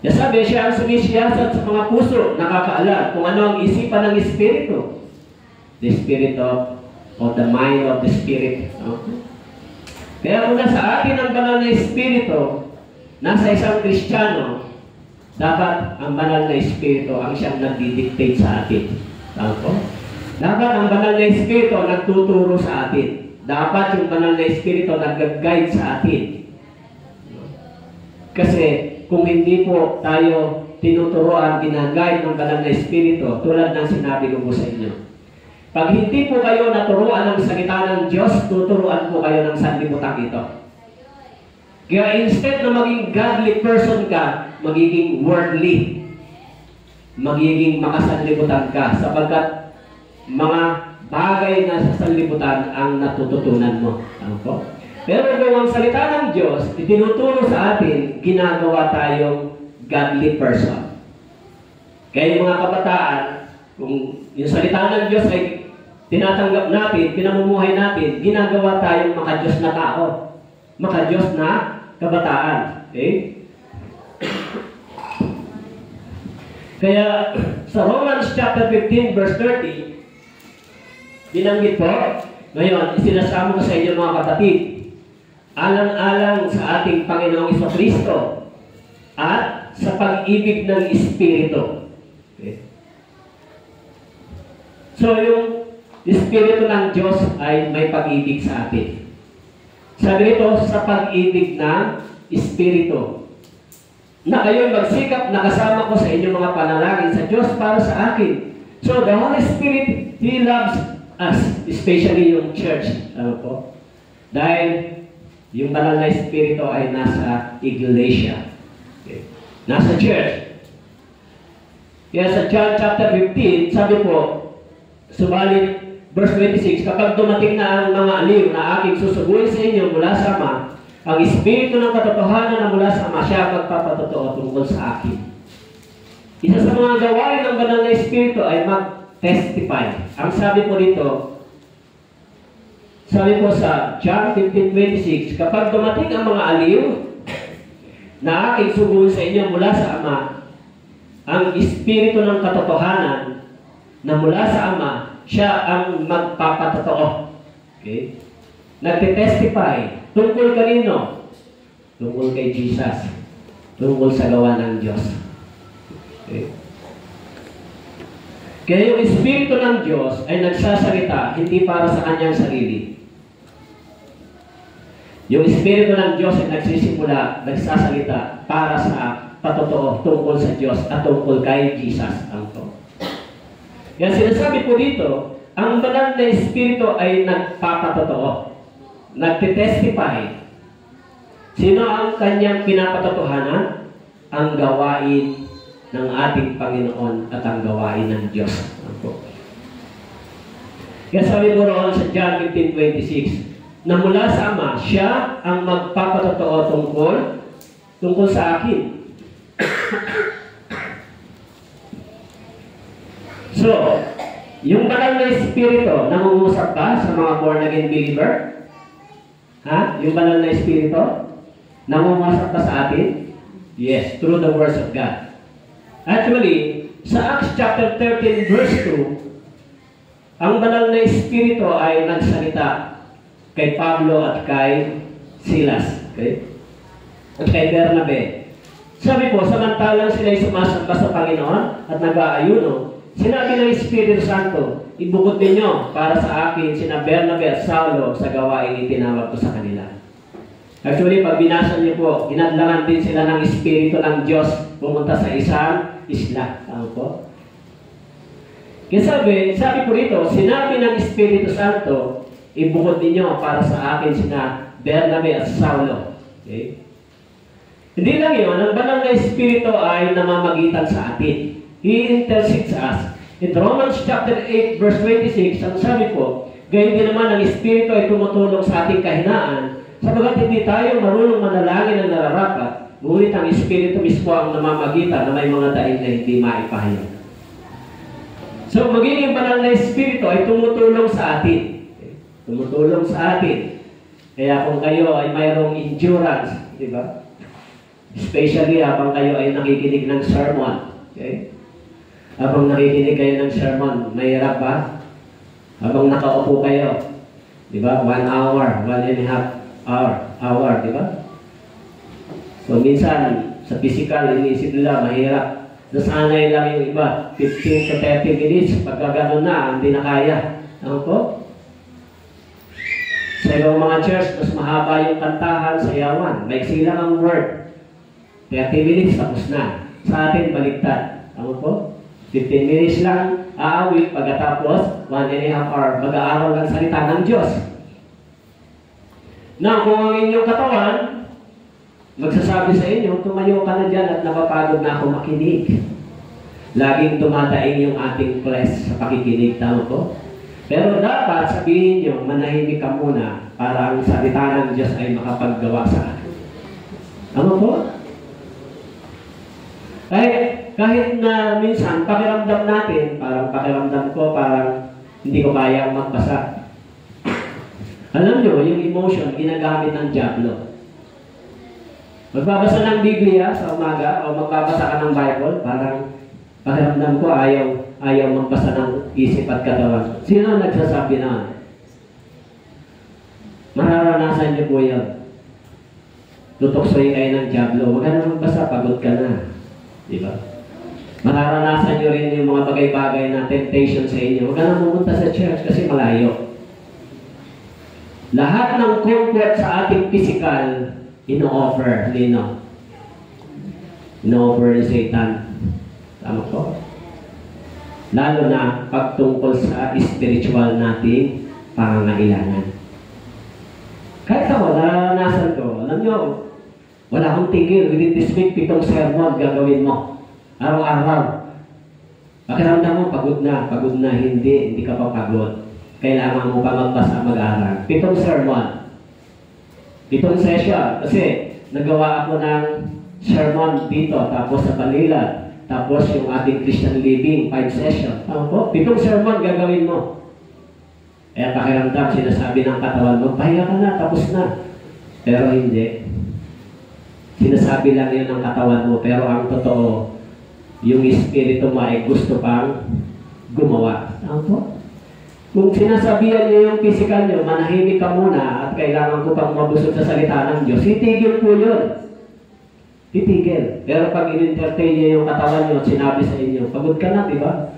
Sabi, siya ang sumisiyasat sa mga puso, nakakaalam kung ano ang isipan ng Espiritu. The Spirit of the mind of the Spirit. Okay. Kaya kung nasa atin ang banal na Espiritu, nasa isang Kristiyano, dapat ang banal na Espiritu ang siyang nagdidictate sa atin. Dapat ang banal na Espiritu nagtuturo sa atin. Dapat yung banal na Espiritu nag-guide sa atin. Kasi kung hindi po tayo tinuturoan, ginaguide ng banal na Espiritu, tulad ng sinabi ko po sa inyo. Pag hindi po kayo naturuan ng salita ng Diyos, tuturuan po kayo ng sanlibutan ito. Kaya instead na maging godly person ka, magiging worldly. Magiging makasanlibutan ka sapagkat mga bagay na sa sanlibutan ang natututunan mo. Ano? Pero kung ang salita ng Diyos, itinuturo sa atin, ginagawa tayong godly person. Kaya yung mga kabataan, kung yung salita ng Diyos ay tinatanggap natin, pinamumuhay natin, ginagawa tayong maka-Diyos na tao. Maka-Diyos na kabataan. Okay? Kaya sa Romans chapter 15 verse 30, binanggit po, ngayon, isinasamo ko sa inyo mga kapatid, alang-alang sa ating Panginoong Kristo at sa pag-ibig ng Espiritu. Okay? So, yung Espiritu ng Diyos ay may pag-ibig sa atin. Sabi ito, sa pag-ibig ng Espiritu. Na kayo magsikap na kasama ko sa inyong mga panalangin sa Diyos para sa akin. So, the Holy Spirit, He loves us, especially yung church. Ano po? Dahil yung banal na Espiritu ay nasa iglesia. Okay. Nasa church. Kaya sa John chapter 15, sabi po, subalit, verse 26, kapag dumating na ang mga aliw na aking susuguin sa inyo mula sa Ama, ang Espiritu ng katotohanan na mula sa Ama, siya magpapatotoo tungkol sa akin. Isa sa mga gawain ng banal na Espiritu ay mag-testify. Ang sabi po dito, sabi po sa John 15:26, kapag dumating ang mga aliw na aking suguin sa inyo mula sa Ama, ang Espiritu ng katotohanan na mula sa Ama, siya ang magpapatotoo. Okay? Nagte-testify. Tungkol kanino? Tungkol kay Jesus. Tungkol sa gawa ng Diyos. Okay? Kaya yung Espiritu ng Diyos ay nagsasalita hindi para sa kanyang sarili. Yung Espiritu ng Diyos ay nagsasalita para sa patotoo tungkol sa Diyos at tungkol kay Jesus. Kaya sinasabi po dito, ang banal na Espiritu ay nagpapatotoo. Nagtitestify. Sino ang kanyang pinapatotohanan? Ang gawain ng ating Panginoon at ang gawain ng Diyos. Kaya sabi mo roon sa John 15:26, na mula sa Ama, siya ang magpapatotoo tungkol sa akin. So, yung banal na Espiritu, nangungusap ba sa mga born-again believer? Ha? Yung banal na Espiritu? Nangungusap ba sa atin? Yes, through the words of God. Actually, Sa Acts chapter 13 verse 2, ang banal na Espiritu ay nagsalita kay Pablo at kay Silas. Okay? At kay Bernabe. Sabi po, samantalang sila'y sumasamba sa Panginoon at nag-aayuno, sinabi ng Espiritu Santo, ibukod ninyo para sa akin sina Bernabe at Saulo sa gawain itinawag ko sa kanila. Actually, pag binasa niyo po, ginadlangan din sila ng Espiritu ng Diyos pumunta sa isang isla. Tama po? Kaya sabi po rito, sinabi ng Espiritu Santo, ibukod ninyo para sa akin sina Bernabe at Saulo. Okay? Hindi lang yun, ang banal na Espiritu ay namamagitan sa atin. He intercedes us. In Romans chapter 8 verse 26, ang sabi po, gayon din naman ang Espiritu ay tumutulong sa ating kahinaan, sapagat hindi tayo marunong manalangin ng nararapat, ngunit ang Espiritu mismo ang namamagitan na may mga daing na hindi maipahayag. So, magiging banal na Espiritu ay tumutulong sa atin. Okay? Tumutulong sa atin. Kaya kung kayo ay mayroong endurance, di ba? Especially habang kayo ay nakikinig ng sermon. Okay? Habang nakikinig kayo ng sermon, mahirap ba? Habang nakaupo kayo, di ba? 1 hour, 1.5 hour, di ba? So, minsan, sa physical, iniisip nila, mahirap. Nasanay lang yung iba, 15 to 30 minutes, pagka gano'n na, hindi na kaya. Ano po? Sa ibang mga church, mas mahaba yung kantahan, sayawan. Maiksi lang ang word. 30 minutes, tapos na. Sa atin, baligtad. Ano po? 15 minutes lang, aawit, pagkatapos, 1.5 hour, mag-aaral ng salita ng Diyos. Na kung ang inyong katawan, magsasabi sa inyo, tumayo ka na dyan at napapagod na ako makinig. Laging tumataing yung ating flesh sa pakikinig, tama po? Pero dapat sabihin nyo, manahimik ka muna para ang salita ng Diyos ay makapaggawa sa akin. Tama po? Kahit na minsan, pakiramdam natin, parang pakiramdam ko, parang hindi ko kaya magbasa. Alam nyo, yung emotion, ginagamit ng diablo. Magbabasa ng Biblia sa umaga o magbabasa ka ng Bible, parang pakiramdam ko ayaw magbasa ng isip at katawan. Sino ang nagsasabi na? Mararanasan niyo po yan. Tutoksoy kayo ng diablo. Huwag ka na magbasa, pagod ka na. Diba? Mararanasan niyo rin yung mga bagay-bagay na temptation sa inyo. Huwag ka na pumunta sa church kasi malayo. Lahat ng comfort sa ating physical, ino-offer nino. Ino-offer ni Satan. Tama po? Lalo na pagtungkol sa spiritual nating pangangailangan. Kahit ako, naranasan ko, alam nyo, wala akong tigil. Within this week, 7 sermon gagawin mo. Araw-araw. Pakiramdam mo, pagod na, hindi ka pa pagod. Kailangan mo pa magbasa, mag-aaral. 7 sermon. 7 session. Kasi nagawa ako ng sermon dito, tapos sa Balila, tapos yung ating Christian Living, 5 session. Tama po? 7 sermon gagawin mo. Kaya pakiramdam, sinasabi ng katawan mo, pahinga ka na, tapos na. Pero hindi. Sinasabi lang yun ng katawan mo, pero ang totoo, yung espiritu mo ay gusto pang gumawa. Tama po? Kung sinasabihan niyo yung physical niyo, manahimik ka muna at kailangan ko pang mabusog sa salita ng Diyos, titigil po yun. Titigil. Pero pag in-entertain niyo yung katawan niyo at sinabi sa inyo, pagod ka na, di ba?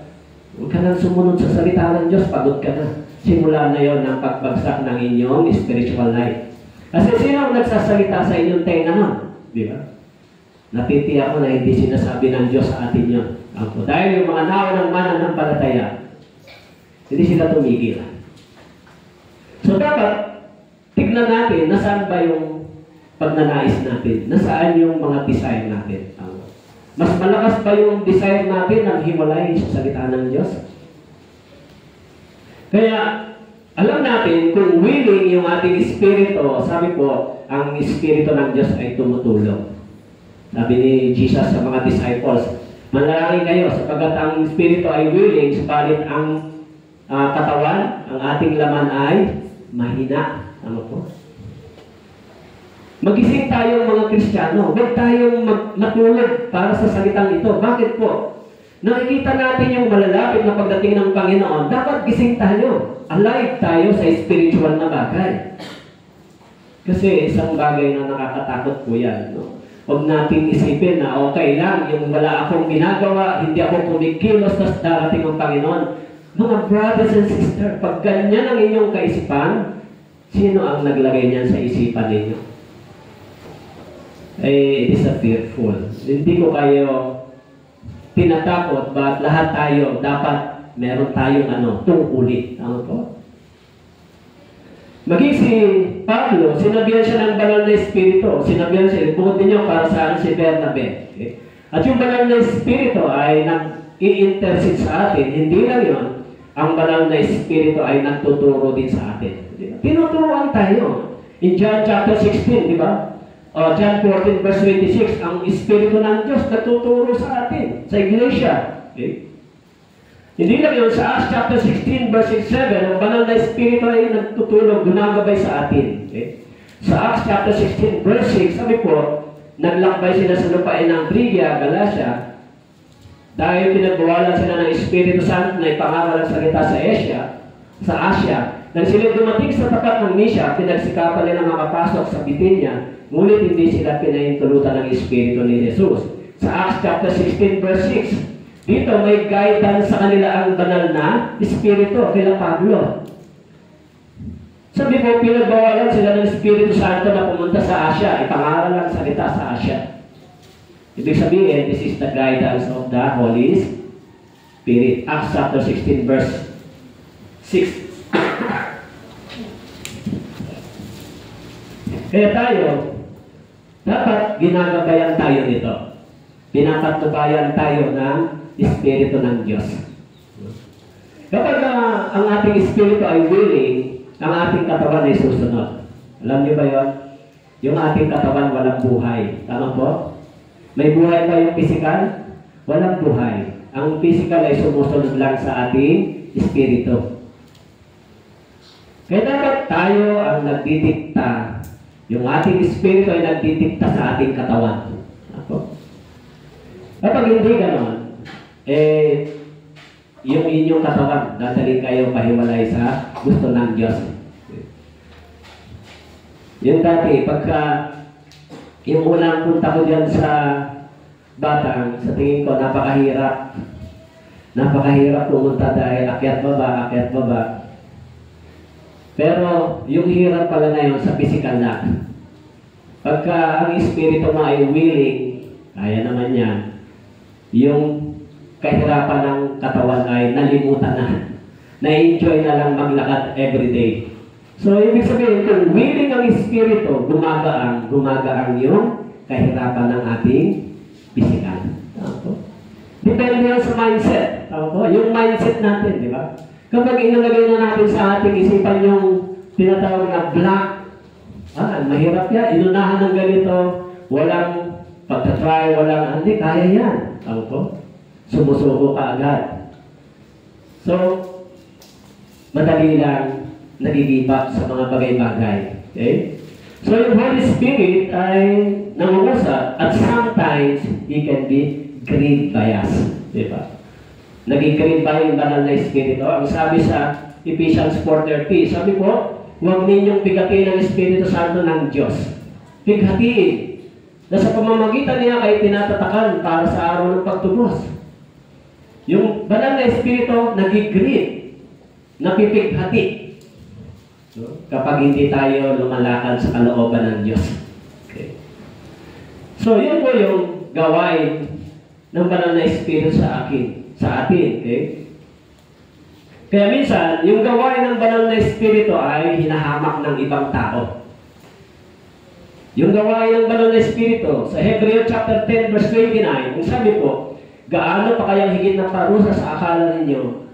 Huwag ka na sumunod sa salita ng Diyos, pagod ka na. Simula na yon ang pagbagsak ng inyong spiritual life. Kasi sino ang nagsasalita sa inyong tenga nun? Di ba? Natitiyak ko na hindi sinasabi ng Diyos sa atin yun. Dahil yung mga naunang mananampalataya, hindi sila tumigil. So dapat, tignan natin, nasaan ba yung pagnanais natin? Nasaan yung mga desire natin? Mas malakas ba yung desire natin ang hiwalay sa salita ng Diyos? Kaya, alam natin kung willing yung ating espiritu, sabi po, ang espiritu ng Diyos ay tumutulong. Sabi ni Jesus sa mga disciples, manalangin kayo sapagkat ang espiritu ay willing, subalit ang katawan, ang ating laman ay mahina. Ano po? Magising tayong mga Kristiyano. Huwag tayong matulog para sa salitang ito. Bakit po? nakikita natin yung malalapit na pagdating ng Panginoon, dapat gising tayo. Alive tayo sa spiritual na bagay. Kasi isang bagay na nakakatakot po yan. No? Huwag natin isipin na okay lang, yung wala akong ginagawa, hindi ako kumikilos, tapos darating ang Panginoon. Mga brothers and sisters, pag ganyan ang inyong kaisipan, sino ang naglagay niyan sa isipan ninyo? It is a fearful. Hindi ko kayo tinatakot, but lahat tayo dapat meron tayong tungkulin. Tama po? Maging si Pablo, sinabihan siya ng banal na espiritu. Sinabihan siya, bukod ninyo para saan si Bernabe. Okay? At yung banal na espiritu ay nag-i-intercede sa atin. Hindi lang yun. Ang banal na espiritu ay nagtuturo din sa atin. Tinuturuan tayo. In John chapter 16, di ba? John 14 verse 26, ang Espiritu ng Diyos natuturo sa atin, sa iglesia. Okay? Hindi lang yun, sa Acts chapter 16 verse 7, ang banal na Espiritu ay nagtutulog, gumagabay sa atin. Okay? Sa Acts chapter 16 verse 6, sabi po, naglakbay sila sa lupain ng Phrygia, Galatia, dahil pinagbawalan sila ng Espiritu Santo na ipangaral ang salita sa Asia. Nang sila dumating sa tapat ng Mysia, pinagsikapan nila makapasok sa Bithynia, ngunit hindi sila pinahintulutan ng Espiritu ni Jesus. Sa Acts chapter 16 verse 6, dito may guidance sa kanila ang banal na Espiritu kila Pablo. Sabi po, pinagbawalan sila ng Espiritu Santo na pumunta sa Asia, ipangaral ang salita sa Asia. Ibig sabihin, this is the guidance of the Holy Spirit. Acts chapter 16 verse 6. Kaya tayo, dapat ginagabayan tayo nito. Pinapatubayan tayo ng Espiritu ng Diyos. Kapag ang ating Espiritu ay willing, ang ating katawan ay susunod. Alam niyo ba yun? Yung ating katawan walang buhay. Tama po? May buhay ba yung physical? Walang buhay. Ang physical ay sumusunod lang sa ating Espiritu. Kaya dapat tayo ang nagdidikta. Yung ating Espiritu ay nagdidikta sa ating katawan. Ako? Kapag hindi ganon, yung inyong katawan, dadalhin kayo pahiwalay sa gusto ng Diyos. Yung dati, pagka yung unang punta ko dyan sa Batang, sa tingin ko, napakahirap. Napakahirap pumunta dahil akyat baba. Pero yung hirap pala na yun sa physical na. Pagka ang Espiritu mo ay willing, kaya naman yan, yung kahirapan ng katawan ay nalimutan na. Na-enjoy na lang maglakad everyday. So, ibig sabihin, kung willing ang Espiritu, gumagaang yung kahirapan ng ating physical. Depende yan sa mindset. Yung mindset natin, di ba? Kapag inalagay na natin sa ating isipan yung tinatawag na block, mahirap yan, inunahan ng ganito, walang pagtatry, hindi, kaya yan. Sumusuko ka agad. So, madali lang nag-give up sa mga bagay-bagay. Okay? So, yung Holy Spirit ay nangungusap at sometimes He can be grieved by us. Diba? Naging ba yung banal na Espiritu? Ang sabi sa Ephesians 4:30, sabi po, huwag ninyong bigatiin ang Espiritu Santo ng Diyos. Bighatiin. Na sa pamamagitan niya kayo tinatatakan para sa araw ng pagtubos. Yung banal na Espiritu, nagigreed, napipighati. Kapag hindi tayo lumalakad sa kalooban ng Diyos. Okay. So, yun po yung gawain ng banal na Espiritu sa atin. Okay? Kaya minsan, yung gawain ng banal na Espiritu ay hinahamak ng ibang tao. Yung gawain ng banal na Espiritu, sa Hebreo chapter 10 verse 29, ang sabi po, gaano pa kayang higit na parusa sa akala ninyo,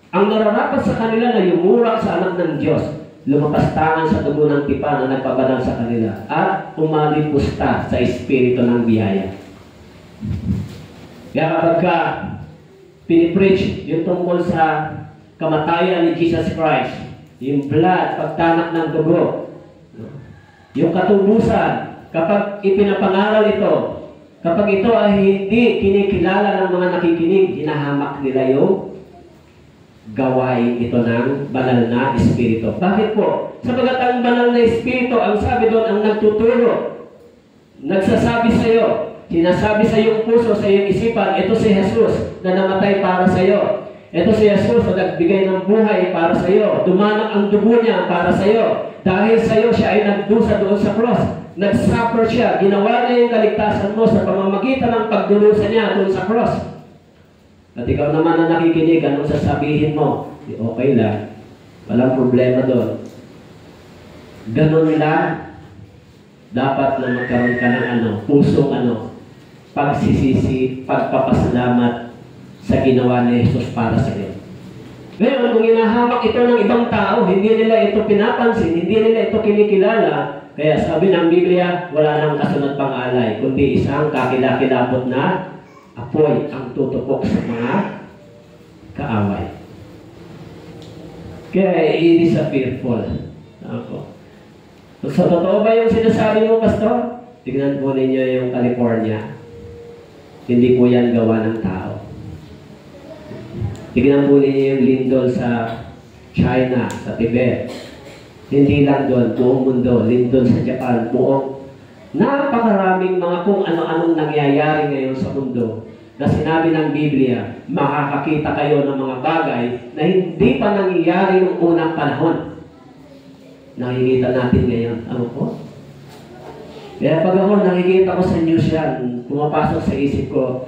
ang nararapat sa kanila na yumurak sa anak ng Diyos, lumapastangan sa dugo ng tipan na nagpabanal sa kanila, at umalipusta sa Espiritu ng biyaya. Kaya kapag pinipreach yung tungkol sa kamatayan ni Jesus Christ, yung blood, pagtanak ng dugo, yung katubusan, kapag ipinapangaral ito, Kapag ito ay hindi kinikilala ng mga nakikinig, hinahamak nila yung gawain ito ng banal na Espiritu. Bakit po? Sapagat ang banal na Espiritu, ang sabi doon, ang nagtuturo, nagsasabi sa iyo, sinasabi sa iyong puso, sa iyong isipan, ito si Jesus na namatay para sa iyo. Ito si Jesus na nagbigay ng buhay para sa iyo. Dumanak ang dugo niya para sa iyo. Dahil sa iyo siya ay nagdusa doon sa cross. Nag-suffer siya. Ginawa niya yung kaligtasan mo sa pamamagitan ng pagdurusa niya doon sa cross. At ikaw naman na nakikinig, anong sasabihin mo? Okay lang. Walang problema doon. Ganun lang. Dapat na magkaroon ka ng pusong pagsisisi, pagpapasalamat sa ginawa ni Jesus para sa iyo. Ngayon, kung hinahamak ito ng ibang tao, hindi nila ito pinapansin, hindi nila ito kinikilala, kaya sabi ng Biblia, wala nang kasunod pang alay, kundi isang kakilakilabot na apoy ang tutupok sa mga kaaway. Kaya it is a fearful. So, totoo ba yung sinasabi mo, Pastor? Tignan po ninyo yung California. Hindi po yan gawa ng tao. Tignan po ninyo yung lindol sa China, sa Tibet. Hindi lang doon, buong mundo, lindol sa Japan, buong napakaraming mga kung ano-anong nangyayari ngayon sa mundo na sinabi ng Biblia, makakakita kayo ng mga bagay na hindi pa nangyayari noong unang panahon. Nakikita natin ngayon. Ano po? Kaya pag ako nakikita ko sa news yan, pumapasok sa isip ko,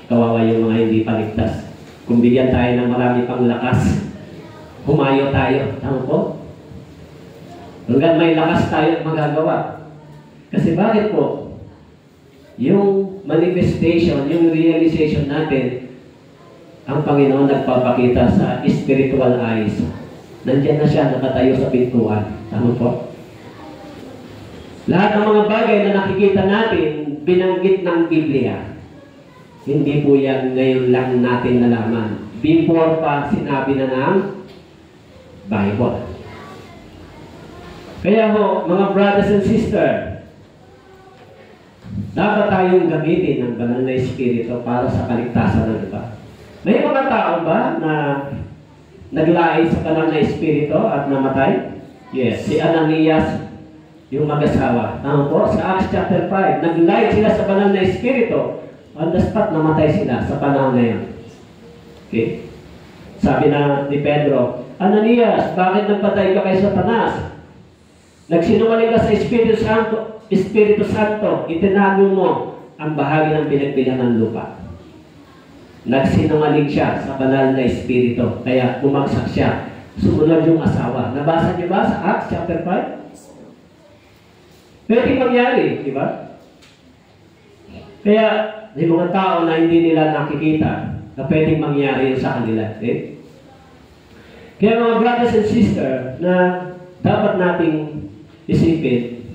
kawawa yung mga hindi paligtas. Kung bigyan tayo ng marami pang lakas, humayo tayo. Tama po? Hanggang may lakas tayo magagawa. Kasi bakit po? Yung manifestation, yung realization natin, ang Panginoon nagpapakita sa spiritual eyes. Nandiyan na siya, nakatayo sa pintuan. Tama po? Lahat ng mga bagay na nakikita natin, binanggit ng Biblia. Hindi po yan ngayon lang natin nalaman. Before pa sinabi na ng Bible. Kaya ho, mga brothers and sisters, dapat tayong gamitin ng banal na Espiritu para sa kaligtasan ng iba. May mga tao ba na naglait sa banal na Espiritu at namatay? Yes. Si Ananias, yung mag-asawa. Tama po? Sa Acts chapter 5, naglait sila sa banal na Espiritu. On the spot, namatay sila sa panahon na yun. Okay? Sabi na ni Pedro, Ananias, bakit nagpatay ka kay Satanas? Nagsinungaling ka sa Espiritu Santo, itinago mo ang bahagi ng pinagbilangan lupa. Nagsinungaling siya sa banal na Espiritu, kaya bumagsak siya. Sumunod yung asawa. Nabasa niyo ba sa Acts chapter 5? Pwede mangyari, di ba? Kaya, may mga tao na hindi nila nakikita na pwedeng mangyari sa kanila. Okay? Kaya mga brothers and sisters na dapat nating isipin,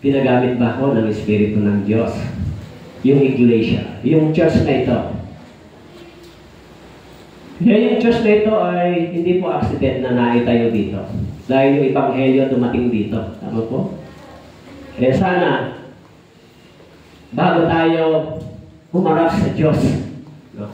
ginagamit ba ako ng Espiritu ng Diyos? Yung iglesia, yung church na ito. Kaya yung church na ito ay hindi po accident na naitayo dito. Dahil yung Ebanghelyo dumating dito. Tama po? Kaya sana, bago tayo humarap sa Diyos, no?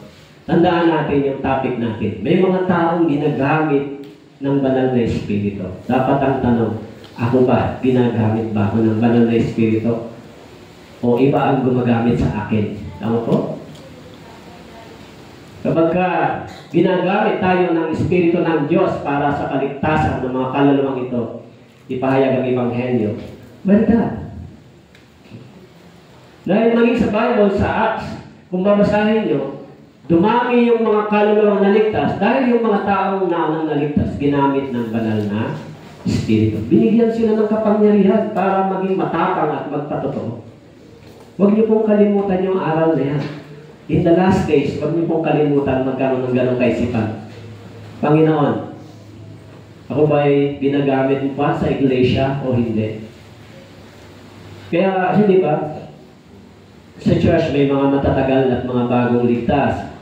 Tandaan natin yung topic natin. May mga taong ginagamit ng banal na Espiritu. Dapat ang tanong, ako ba, ginagamit ba ako ng banal na Espiritu? O iba ang gumagamit sa akin? Tama po? Kapag ginagamit tayo ng Espiritu ng Diyos para sa kaligtasan ng mga kaluluwang ito, ipahayag ang Ebanghelyo, well done. Dahil maging sa Bible, sa Acts, kung babasahin nyo, dumami yung mga kaluluwang naligtas dahil yung mga taong naunang naligtas, ginamit ng banal na Espiritu. Binigyan sila ng kapangyarihan para maging matapang at magpatotoo. Huwag niyo pong kalimutan yung aral na yan. In the last days, huwag niyo pong kalimutan magkaroon ng ganong kaisipan. Panginoon, ako ba'y ginagamit mo pa sa iglesia o hindi? Kaya, hindi ba? Sa church, may mga matatagal at mga bagong ligtas.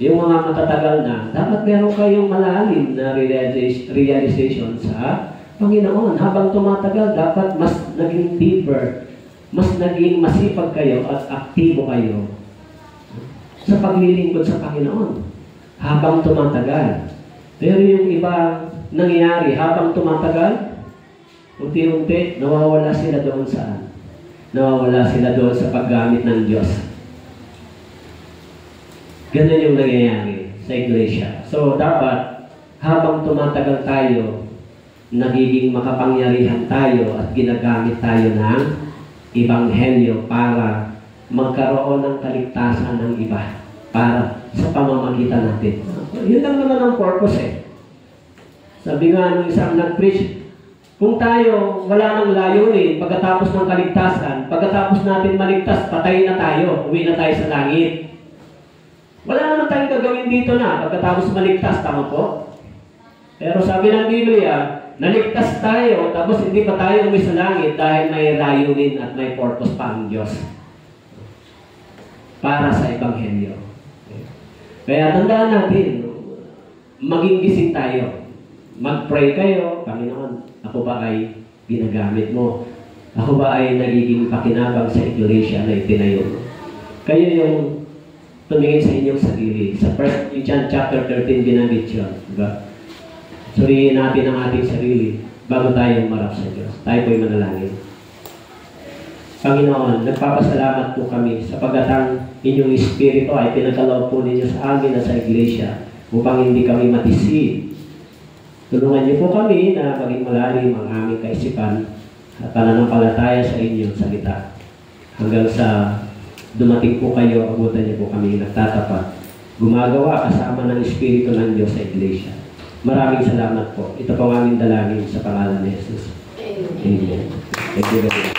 Yung mga matatagal na, dapat meron kayong malalim na realization sa Panginoon. Habang tumatagal, dapat mas naging deeper mas naging masipag kayo at aktibo kayo sa paglilingkod sa Panginoon habang tumatagal. Pero yung iba nangyayari habang tumatagal, unti-unti nawawala sila doon saan? Nawawala sila doon sa paggamit ng Diyos. Ganun yung nangyayari sa iglesia. So dapat habang tumatagal tayo, nagiging makapangyarihan tayo at ginagamit tayo ng Ebanghelyo para magkaroon ng kaligtasan ng iba para sa pamamagitan natin. Yun lang naman ang purpose eh. Sabi nga nung isang nag-preach, kung tayo wala nang layunin pagkatapos ng kaligtasan, pagkatapos natin maligtas, patay na tayo, uwi na tayo sa langit. Wala naman tayong gagawin dito na pagkatapos maligtas, tama po? Pero sabi ng Biblia, naligtas tayo, tapos hindi pa tayo uwi sa langit dahil may layunin at may purpose pa ang Diyos para sa Ebanghelyo. Kaya tandaan natin, maging gising tayo. Mag-pray kayo, Panginoon, ako ba ay ginagamit mo? Ako ba ay nagiging pakinabang sa iglesia na itinayo mo? Kayo yung tumingin sa inyong sarili. Sa 1 John chapter 13, binanggit yun. Diba? Suriin natin ang ating sarili bago tayo marap sa Diyos. Tayo po'y manalangin. Panginoon, nagpapasalamat po kami sapagat ang inyong Espiritu ay pinagkaloob po ninyo sa amin at sa iglesia upang hindi kami matisib. Tulungan niyo po kami na maging malalim ang aming kaisipan at pananampalataya sa inyong salita. Hanggang sa dumating po kayo, abutan niyo po kami nagtatapat. Gumagawa kasama ng Espiritu ng Diyos sa iglesia. Maraming salamat po. Ito po ang aming dalangin sa pangalan ni Jesus. Amen. Thank you very much.